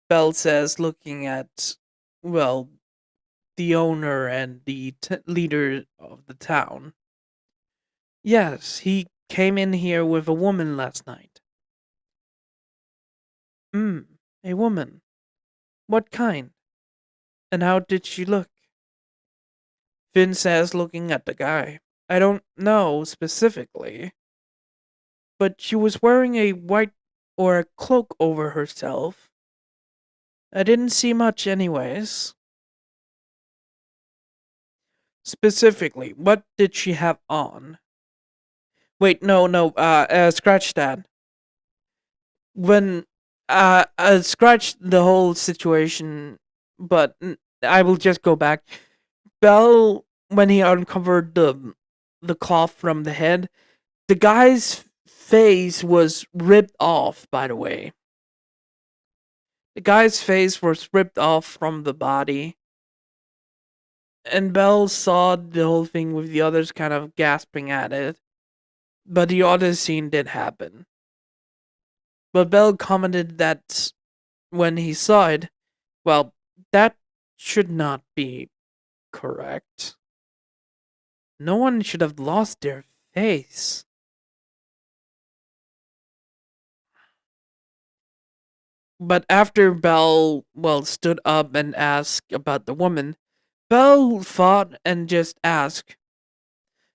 Bell says, looking at, well, the owner and the leader of the town. Yes, he came in here with a woman last night. Hmm, a woman. What kind? And how did she look? Finn says, looking at the guy. I don't know specifically, but she was wearing a white or a cloak over herself. I didn't see much, anyways. Specifically, what did she have on? Wait, no, scratch that. When, scratch the whole situation, but I will just go back. Bell, when he uncovered the cloth from the head, the guy's face was ripped off, by the way. The guy's face was ripped off from the body. And Bell saw the whole thing with the others kind of gasping at it. But the other scene did happen. But Bell commented that when he saw it, well, that should not be correct. No one should have lost their face. But after Bell, well, stood up and asked about the woman, Bell thought and just asked,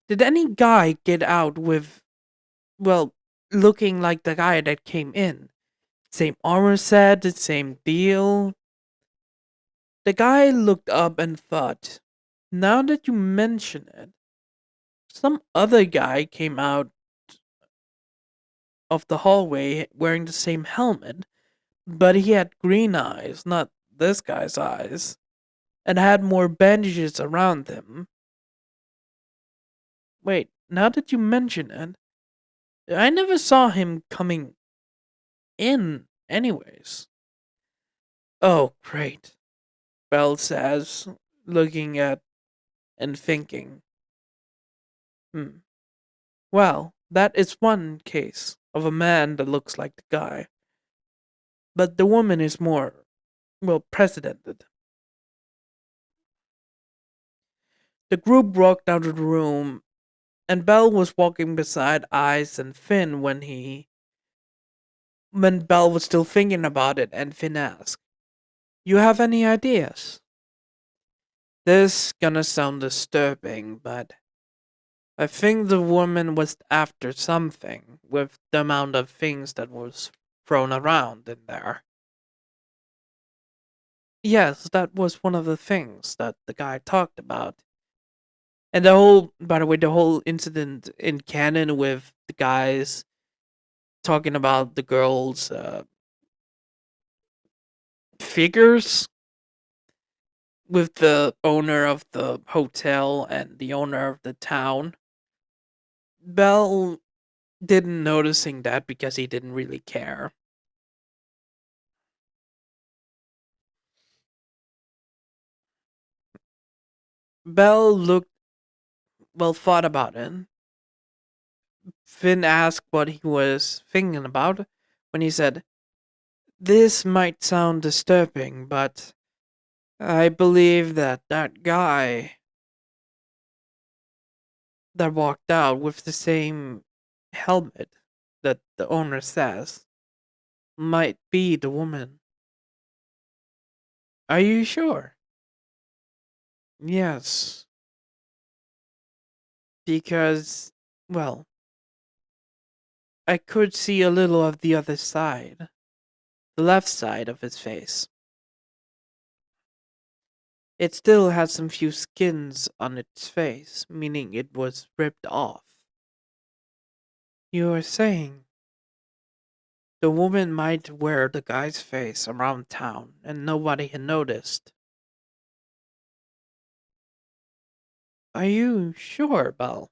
did any guy get out with, well, looking like the guy that came in? Same armor set, the same deal? The guy looked up and thought, now that you mention it, some other guy came out of the hallway wearing the same helmet, but he had green eyes, not this guy's eyes, and had more bandages around him. Wait, now that you mention it, I never saw him coming in, anyways. Oh, great, Bell says, looking at and thinking. Hmm. Well, that is one case of a man that looks like the guy. But the woman is more, well, precedented. The group walked out of the room, and Bell was walking beside Ice and Finn when he When Belle was still thinking about it, and Finn asked, "You have any ideas?" This gonna sound disturbing, but I think the woman was after something with the amount of things that was thrown around in there. Yes, that was one of the things that the guy talked about. And the whole, by the way, the whole incident in canon with the guys talking about the girls' figures with the owner of the hotel and the owner of the town. Bell didn't noticing that because he didn't really care. Bell looked thought about it. Finn asked what he was thinking about when he said, "This might sound disturbing, but I believe that that guy that walked out with the same helmet that the owner says might be the woman." "Are you sure?" "Yes, because, well, I could see a little of the other side, the left side of his face. It still has some few skins on its face, meaning it was ripped off." "You were saying the woman might wear the guy's face around town and nobody had noticed." "Are you sure, Belle?"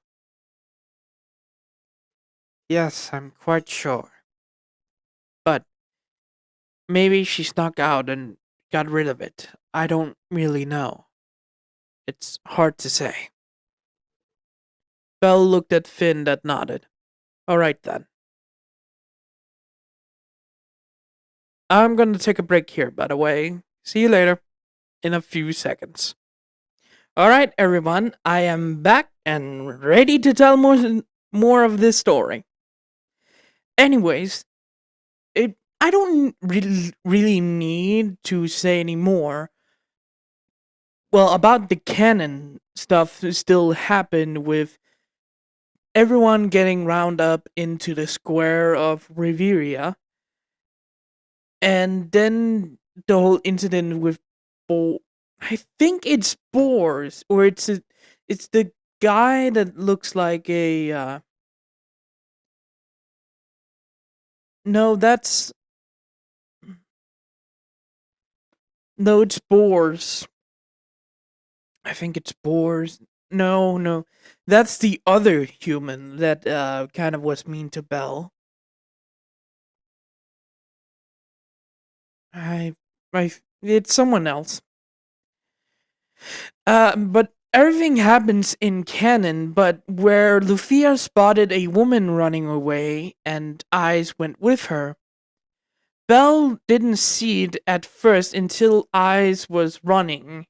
"Yes, I'm quite sure. But maybe she snuck out and got rid of it. I don't really know. It's hard to say." Belle looked at Finn that nodded. "All right then. I'm gonna take a break here, by the way. See you later in a few seconds." All right, everyone. I am back and ready to tell more of this story. Anyways, I don't really need to say any more. Well, about the canon stuff still happened with everyone getting round up into the square of Riveria, and then the whole incident with I think it's Boars, or it's the guy that looks like a no, that's no, it's Boars. I think it's Boars. No, no, that's the other human that kind of was mean to Belle. I, it's someone else. But everything happens in canon, but where Luthia spotted a woman running away and Eyes went with her, Belle didn't see it at first until Eyes was running.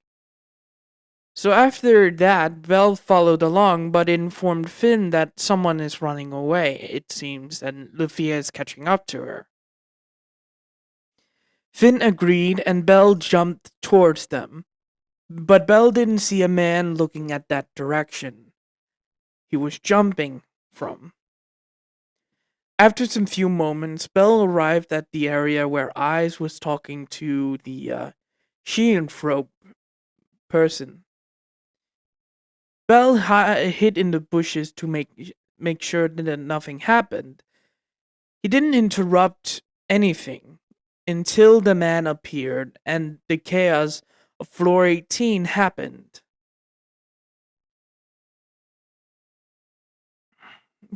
So after that, Belle followed along but informed Finn that someone is running away, it seems, and Luthia is catching up to her. Finn agreed and Belle jumped towards them. But Belle didn't see a man looking at that direction he was jumping from. After some few moments, Belle arrived at the area where Eyes was talking to the Sheikah person. Belle hid in the bushes to make sure that nothing happened. He didn't interrupt anything until the man appeared and the chaos of floor 18 happened.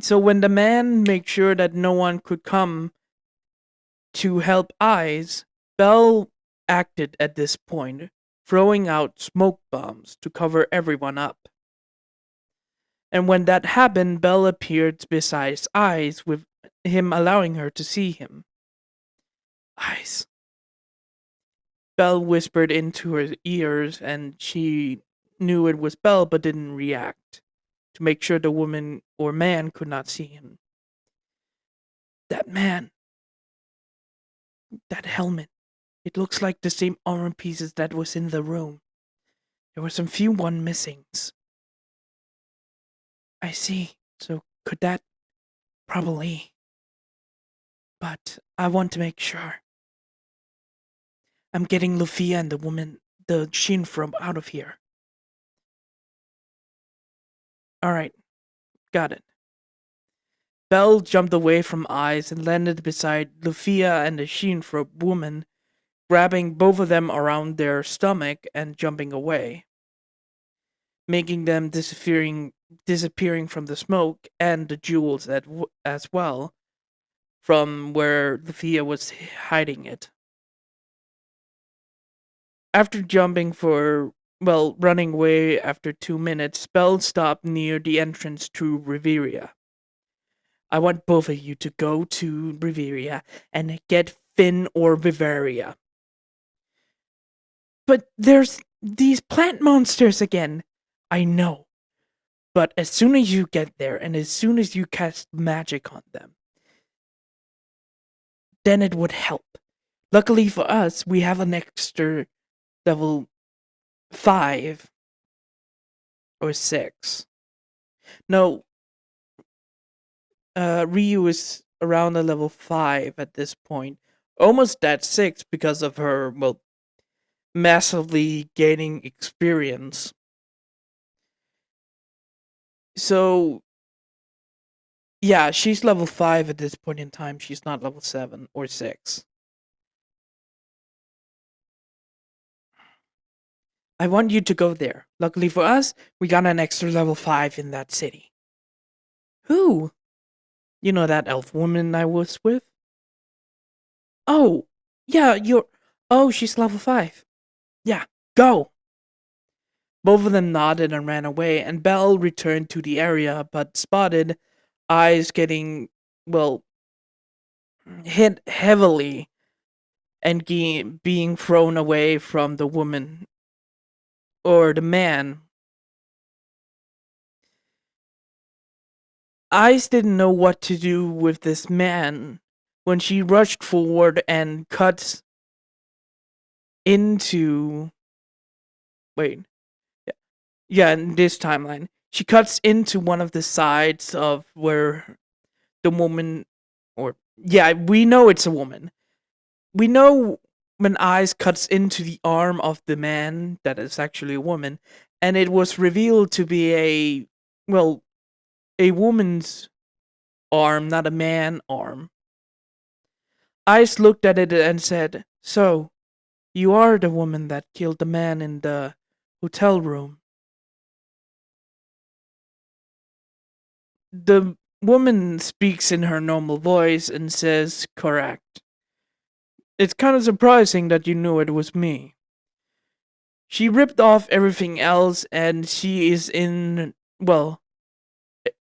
So when the man made sure that no one could come to help Eyes, Belle acted at this point, throwing out smoke bombs to cover everyone up. And when that happened, Belle appeared beside Eyes, with him allowing her to see him. "Eyes." Belle whispered into her ears, and she knew it was Belle but didn't react, to make sure the woman or man could not see him. "That man. That helmet. It looks like the same armor pieces that was in the room. There were some few one missings. I see. So could that probably. But I want to make sure. I'm getting Lufia and the Shin from out of here. Alright, got it. Belle jumped away from Eyes and landed beside Lufia and the Shinfro woman, grabbing both of them around their stomach and jumping away, making them disappearing from the smoke and the jewels as well, from where Lufia was hiding it. After running away after 2 minutes, Belle stopped near the entrance to Riveria. I want both of you to go to Riveria and get Finn or Viveria. But there's these plant monsters again. I know. But as soon as you get there and as soon as you cast magic on them, then it would help. Luckily for us, we have an extra level 5 or 6. No, Ryu is around a level 5 at this point. Almost at 6 because of her, massively gaining experience. So, yeah, she's level 5 at this point in time. She's not level 7 or 6. I want you to go there. Luckily for us, we got an extra level 5 in that city. Who? You know that elf woman I was with? Oh, yeah, Oh, she's level 5. Yeah, go! Both of them nodded and ran away, and Belle returned to the area, but spotted Eyes getting, well, hit heavily and being thrown away from the woman or the man. Eyes didn't know what to do with this man when she rushed forward and cuts into. Wait. Yeah, in this timeline. She cuts into one of the sides of where the woman. Or. Yeah, we know it's a woman. We know when Eyes cuts into the arm of the man that is actually a woman, and it was revealed to be a woman's arm, not a man arm. Eyes looked at it and said, "So, you are the woman that killed the man in the hotel room." The woman speaks in her normal voice and says, "Correct. It's kind of surprising that you knew it was me." She ripped off everything else and she is in,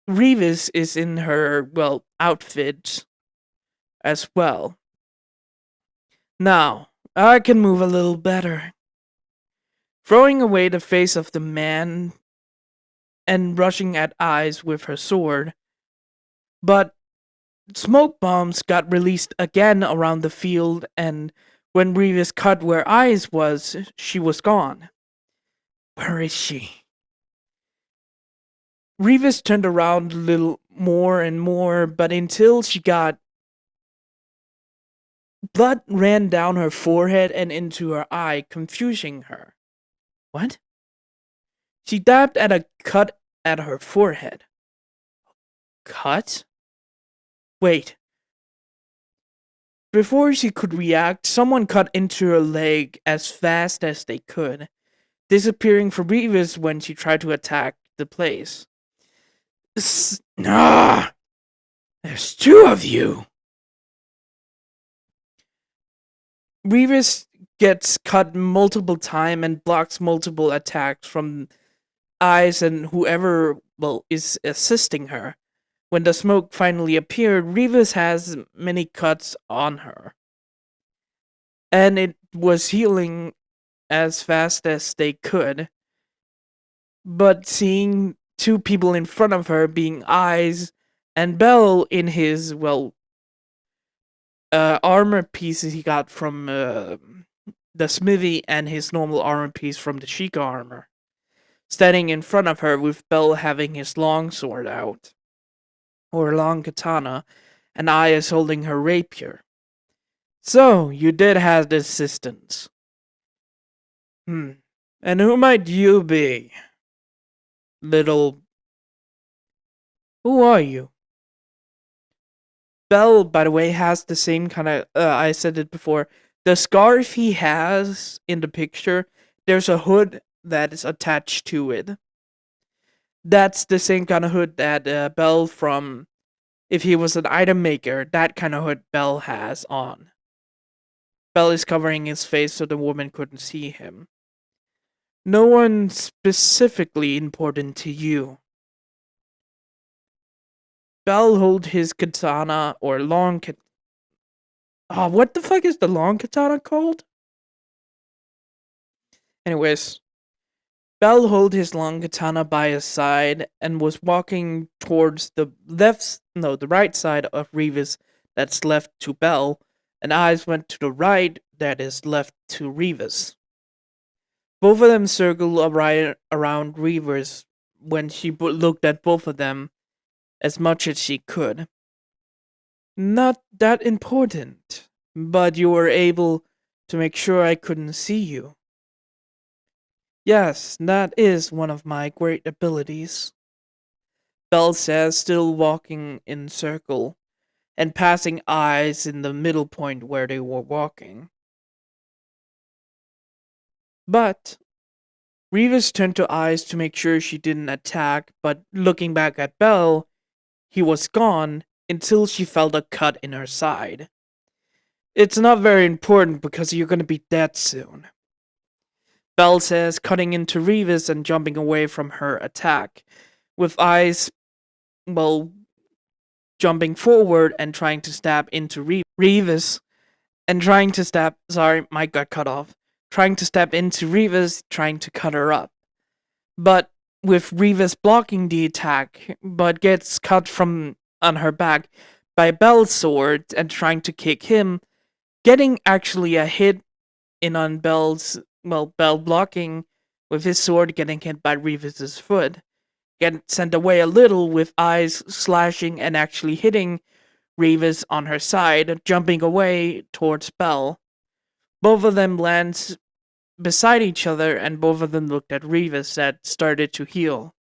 Revis is in her, outfit as well. Now, I can move a little better. Throwing away the face of the man and rushing at Eyes with her sword. But smoke bombs got released again around the field, and when Revis cut where Eyes was, she was gone. Where is she? Revis turned around a little more and more, but until she got blood ran down her forehead and into her eye, confusing her. What? She dabbed at a cut at her forehead. Cut? Wait. Before she could react, someone cut into her leg as fast as they could, disappearing for Revis when she tried to attack the place. There's 2 of you! Revis gets cut multiple times and blocks multiple attacks from Eyes and whoever, is assisting her. When the smoke finally appeared, Revis has many cuts on her. And it was healing as fast as they could. But seeing 2 people in front of her being Eyes and Belle in his, armor pieces he got from the smithy and his normal armor piece from the Sheikah armor, standing in front of her with Bell having his long sword out, or long katana, and Ayas holding her rapier. So, you did have the assistants. And who might you be? Little. Who are you? Bell, by the way, has the same kind of. I said it before. The scarf he has in the picture, there's a hood that is attached to it. That's the same kind of hood that Bell from. If he was an item maker, that kind of hood Bell has on. Bell is covering his face so the woman couldn't see him. No one specifically important to you. Bell hold his katana or long katana. Oh, what the fuck is the long katana called? Anyways, Bell held his long katana by his side and was walking towards the the right side of Revis that's left to Bell, and Eyes went to the right that is left to Revis. Both of them circled right around Revis when she looked at both of them as much as she could. Not that important, but you were able to make sure I couldn't see you. Yes, that is one of my great abilities, Bell says, still walking in circle, and passing Eyes in the middle point where they were walking. But Revis turned to Eyes to make sure she didn't attack, but looking back at Bell, he was gone until she felt a cut in her side. It's not very important because you're gonna be dead soon, Bell says, cutting into Revis and jumping away from her attack, with Eyes, jumping forward and trying to stab into Revis, and trying to stab. Sorry, Mike got cut off. Trying to stab into Revis, trying to cut her up. But with Revis blocking the attack, but gets cut from on her back by Bell's sword and trying to kick him, getting actually a hit in on Bell blocking with his sword getting hit by Revis's foot. Get sent away a little with Eyes slashing and actually hitting Revis on her side, jumping away towards Bell. Both of them land beside each other, and both of them looked at Revis that started to heal.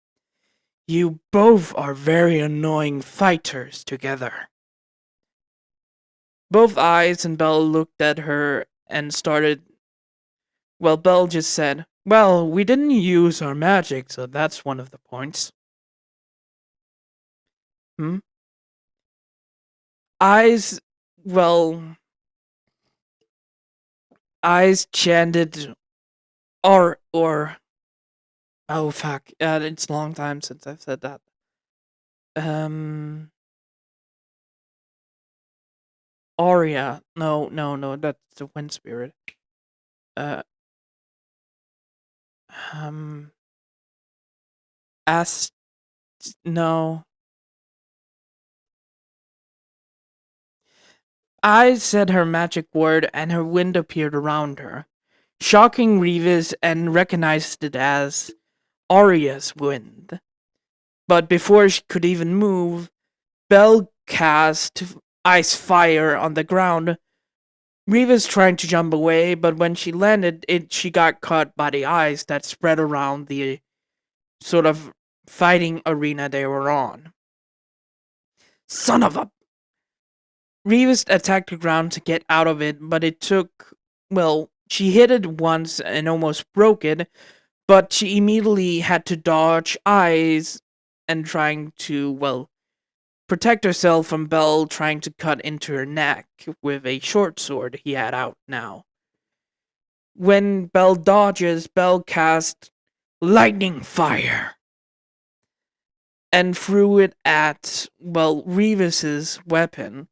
You both are very annoying fighters together. Both Eyes and Bell looked at her and started. Well, Bell just said, well, we didn't use our magic, so that's one of the points. Eyes, well, Eyes chanted, oh fuck, it's a long time since I've said that. Aria, no, that's the wind spirit. Uh, Ast, no. I said her magic word and her wind appeared around her, shocking Revis and recognized it as Aria's wind. But before she could even move, Bell cast ice fire on the ground. Revis trying to jump away, but when she landed, she got caught by the ice that spread around the sort of fighting arena they were on. Son of a... Revis attacked the ground to get out of it, but it took... Well, she hit it once and almost broke it, but she immediately had to dodge Eyes and trying to, protect herself from Bell trying to cut into her neck with a short sword he had out now. When Bell dodges, Bell cast lightning fire and threw it at, Revis's weapon,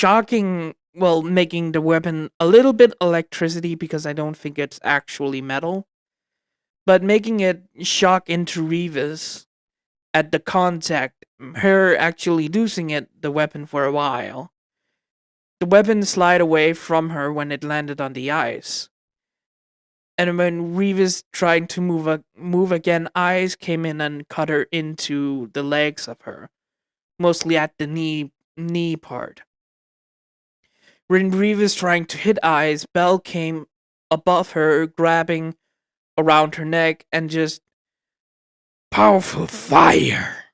making the weapon a little bit electricity because I don't think it's actually metal, but making it shock into Revis at the contact, her actually losing the weapon for a while. The weapon slid away from her when it landed on the ice. And when Revis tried to move again, eyes came in and cut her into the legs of her, mostly at the knee part. When Revis trying to hit eyes, Belle came above her, grabbing around her neck and just powerful fire,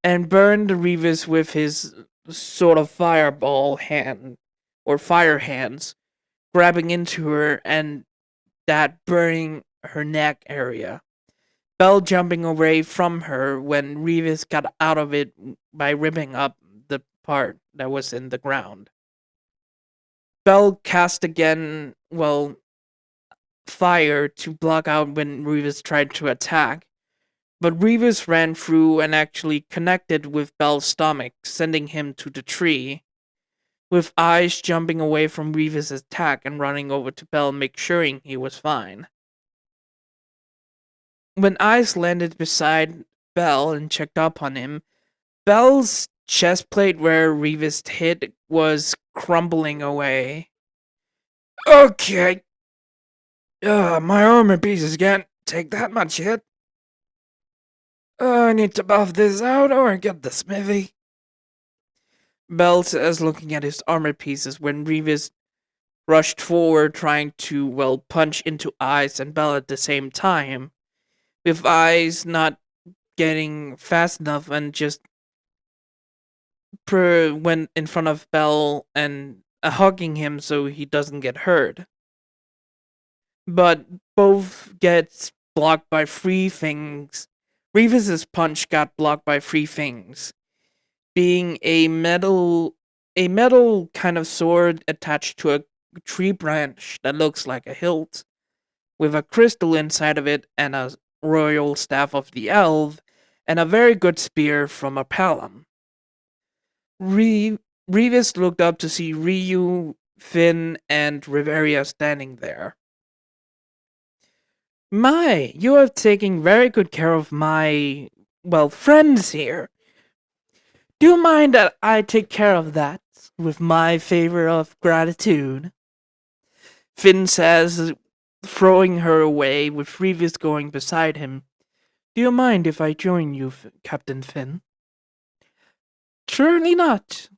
and burned Revis with his sort of fireball hand or fire hands, grabbing into her and that burning her neck area. Belle jumping away from her when Revis got out of it by ripping up the part that was in the ground. Belle cast again, fire to block out when Revis tried to attack, but Revis ran through and actually connected with Belle's stomach, sending him to the tree, with Eyes jumping away from Revis' attack and running over to Belle, make sure he was fine. When Eyes landed beside Belle and checked up on him, Belle's chest plate where Revis hit was crumbling away. Okay. My armor pieces can't take that much hit. I need to buff this out or get the smithy. Belle says, looking at his armor pieces when Revis rushed forward trying to, punch into Eyes and Belle at the same time, with Eyes not getting fast enough and just went in front of Belle and hugging him so he doesn't get hurt. But both gets blocked by three things. Revis's punch got blocked by three things, being a metal kind of sword attached to a tree branch that looks like a hilt, with a crystal inside of it and a royal staff of the elf, and a very good spear from a palam. Revis looked up to see Ryu, Finn, and Riveria standing there. My, you are taking very good care of my, friends here. Do you mind that I take care of that with my favor of gratitude? Finn says, throwing her away with Revis going beside him. Do you mind if I join you, Captain Finn? Surely not.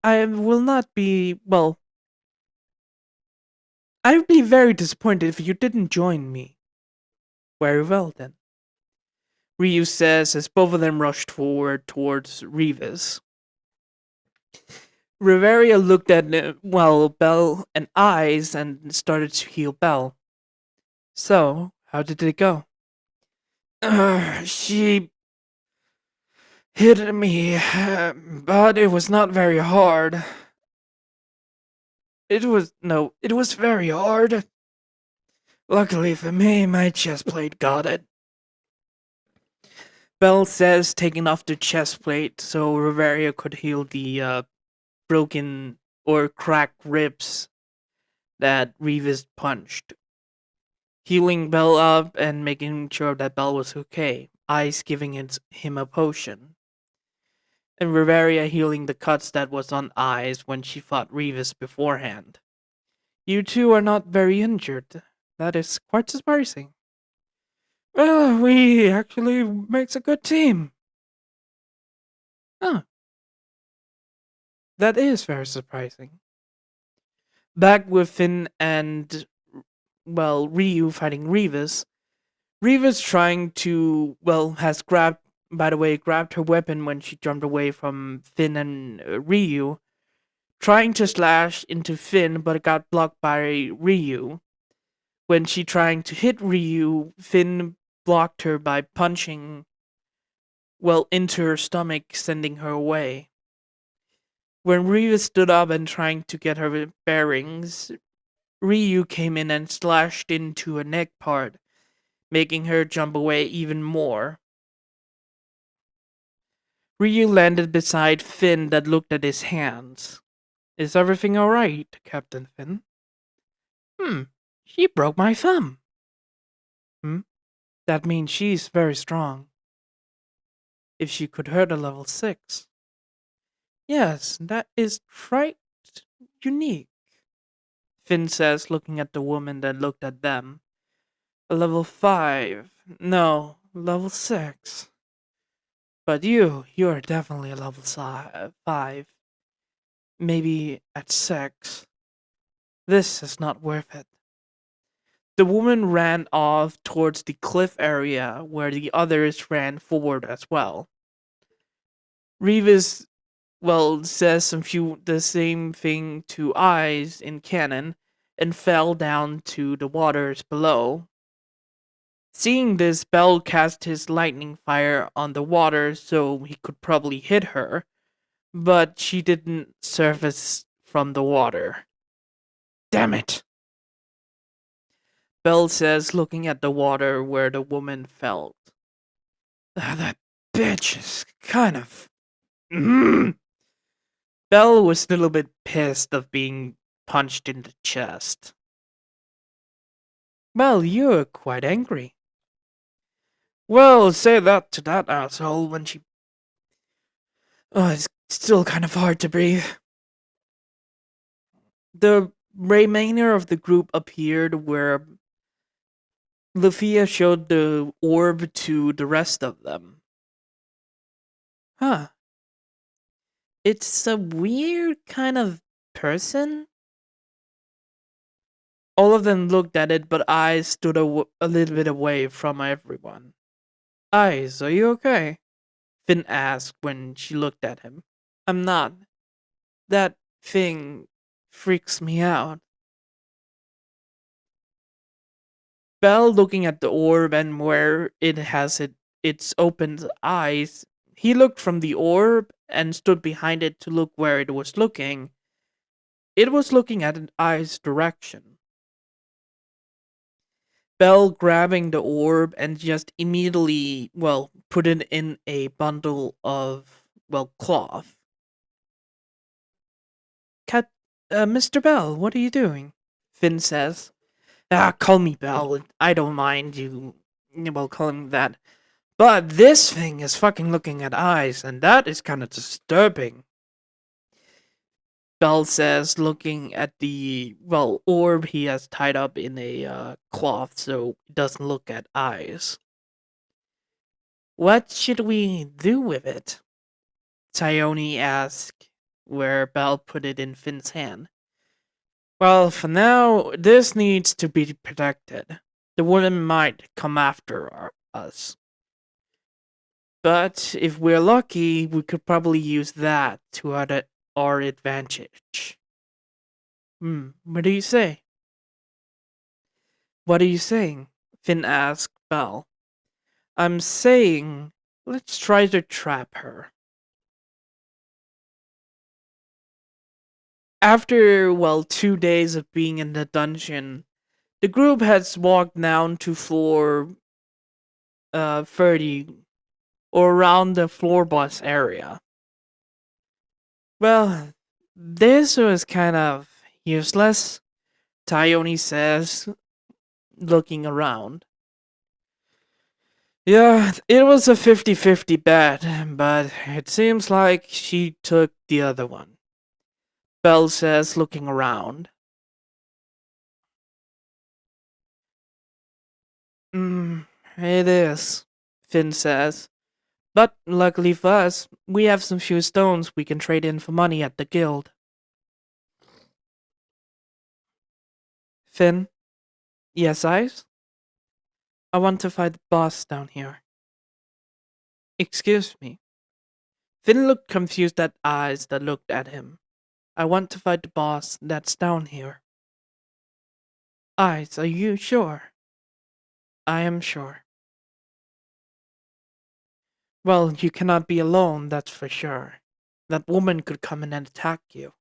I will not be, I would be very disappointed if you didn't join me. Very well, then. Ryu says as both of them rushed forward towards Revis. Riveria looked at, Belle and Eyes and started to heal Belle. So, how did it go? She hit me, but it was not very hard. It was very hard. Luckily for me, my chest plate got it. Belle says, taking off the chest plate so Riveria could heal the broken or cracked ribs that Revis punched. Healing Belle up and making sure that Belle was okay. Ice giving him a potion. And Riveria healing the cuts that was on Eyes when she fought Revis beforehand. You two are not very injured. That is quite surprising. Well, we actually makes a good team. Huh. That is very surprising. Back with Finn and, Ryu fighting Revis. Revis trying to, has grabbed her weapon when she jumped away from Finn and Ryu, trying to slash into Finn, but it got blocked by Ryu. When she trying to hit Ryu, Finn blocked her by punching, into her stomach, sending her away. When Revis stood up and trying to get her bearings, Ryu came in and slashed into a neck part, making her jump away even more. Ryu landed beside Finn that looked at his hands. Is everything alright, Captain Finn? She broke my thumb. That means she's very strong. If she could hurt a level 6. Yes, that is right unique, Finn says, looking at the woman that looked at them. A level 5. No, level 6. But you're definitely a level 5. Maybe at 6. This is not worth it. The woman ran off towards the cliff area where the others ran forward as well. Revis, well, says the same thing to Eyes in canon and fell down to the waters below. Seeing this, Bell cast his lightning fire on the water so he could probably hit her, but she didn't surface from the water. Damn it! Bell says, looking at the water where the woman fell. That bitch is kind of. Bell was a little bit pissed of being punched in the chest. Well, you're quite angry. Well, say that to that asshole when she. Oh, it's still kind of hard to breathe. The remainder of the group appeared where Lufia showed the orb to the rest of them. Huh. It's a weird kind of person. All of them looked at it, but Eyes stood a little bit away from everyone. Eyes, are you okay? Finn asked when she looked at him. I'm not. That thing freaks me out. Bell, looking at the orb and where it has its opened eyes, he looked from the orb and stood behind it to look where it was looking. It was looking at an eye's direction. Bell grabbing the orb and just immediately, well, put it in a bundle of, well, cloth. Mr. Bell, what are you doing? Finn says. Call me Bell. I don't mind you, well, calling me that. But this thing is fucking looking at eyes, and that is kind of disturbing. Bell says, looking at the, well, orb he has tied up in a cloth so it doesn't look at eyes. What should we do with it? Tyone asked, where Bell put it in Finn's hand. Well, for now, this needs to be protected. The woman might come after us. But if we're lucky, we could probably use that to our advantage. What do you say? What are you saying? Finn asked Bell. I'm saying, let's try to trap her. After, well, 2 days of being in the dungeon, the group has walked down to floor 30 or around the floor boss area. Well, this was kind of useless, Tyone says, looking around. Yeah, it was a 50-50 bet, but it seems like she took the other one. Bell says, looking around. It is, Finn says. But luckily for us, we have some few stones we can trade in for money at the guild. Finn? Yes, Eyes? I want to fight the boss down here. Excuse me. Finn looked confused at Eyes that looked at him. I want to fight the boss that's down here. Eyes, are you sure? I am sure. Well, you cannot be alone, that's for sure. That woman could come in and attack you.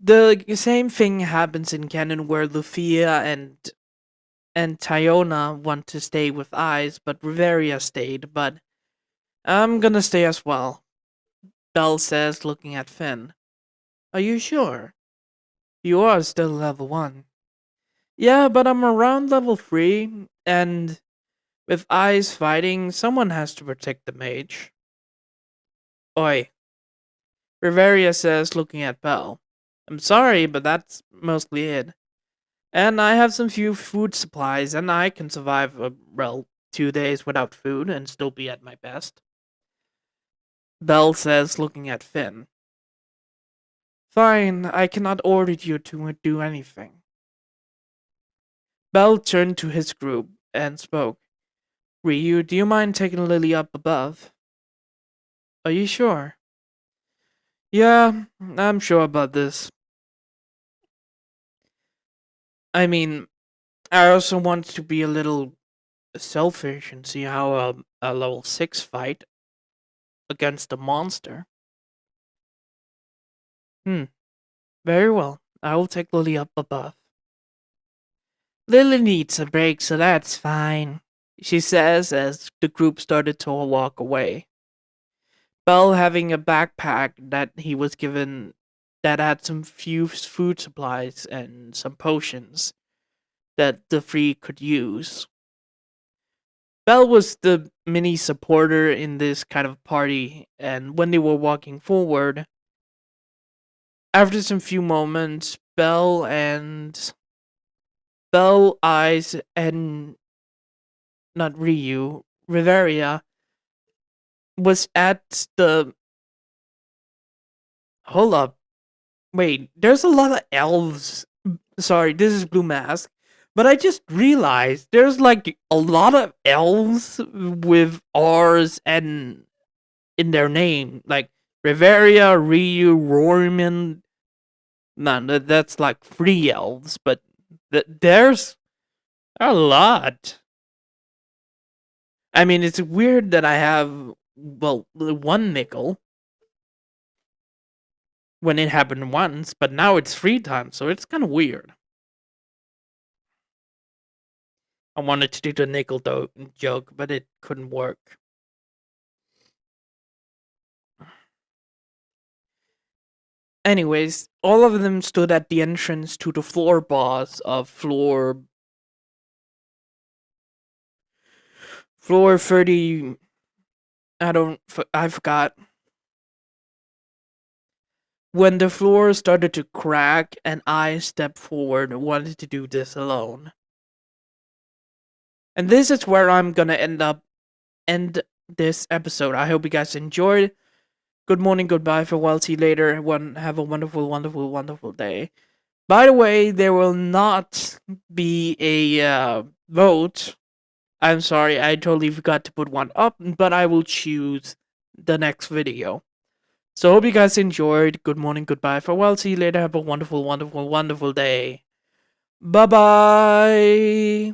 The same thing happens in canon where Lufia and Tyona want to stay with Eyes, but Riveria stayed, but I'm gonna stay as well. Bell says, looking at Finn. Are you sure? You are still level 1. Yeah, but I'm around level 3, and With eyes fighting, someone has to protect the mage. Oi, Riveria says, looking at Belle. I'm sorry, but that's mostly it. And I have some few food supplies, and I can survive, 2 days without food and still be at my best. Belle says, looking at Finn. Fine, I cannot order you to do anything. Belle turned to his group and spoke. Ryu, do you mind taking Lily up above? Are you sure? Yeah, I'm sure about this. I mean, I also want to be a little selfish and see how a level 6 fight against a monster. Very well. I will take Lily up above. Lily needs a break, so that's fine, she says as the group started to walk away. Belle having a backpack that he was given that had some few food supplies and some potions that the three could use. Belle was the mini supporter in this kind of party, and when they were walking forward, after some few moments, Belle, Eyes, and not Ryu, Riveria was at the. Hold up. Wait, there's a lot of elves. Sorry, this is Blue Mask. But I just realized there's like a lot of elves with R's and in their name. Like Riveria, Ryu, Rorman. No, that's like 3 elves, but there's a lot. I mean, it's weird that I have, well, 1 nickel when it happened once, but now it's 3 times, so it's kind of weird. I wanted to do the nickel joke, but it couldn't work. Anyways, all of them stood at the entrance to the floor boss of floor 30. I forgot. When the floor started to crack and I stepped forward and wanted to do this alone. And this is where I'm gonna end this episode. I hope you guys enjoyed. Good morning, goodbye, farewell, see you later. Have a wonderful, wonderful, wonderful day. By the way, there will not be a vote. I'm sorry, I totally forgot to put one up, but I will choose the next video. So hope you guys enjoyed. Good morning, goodbye, farewell, see you later. Have a wonderful, wonderful, wonderful day. Bye bye.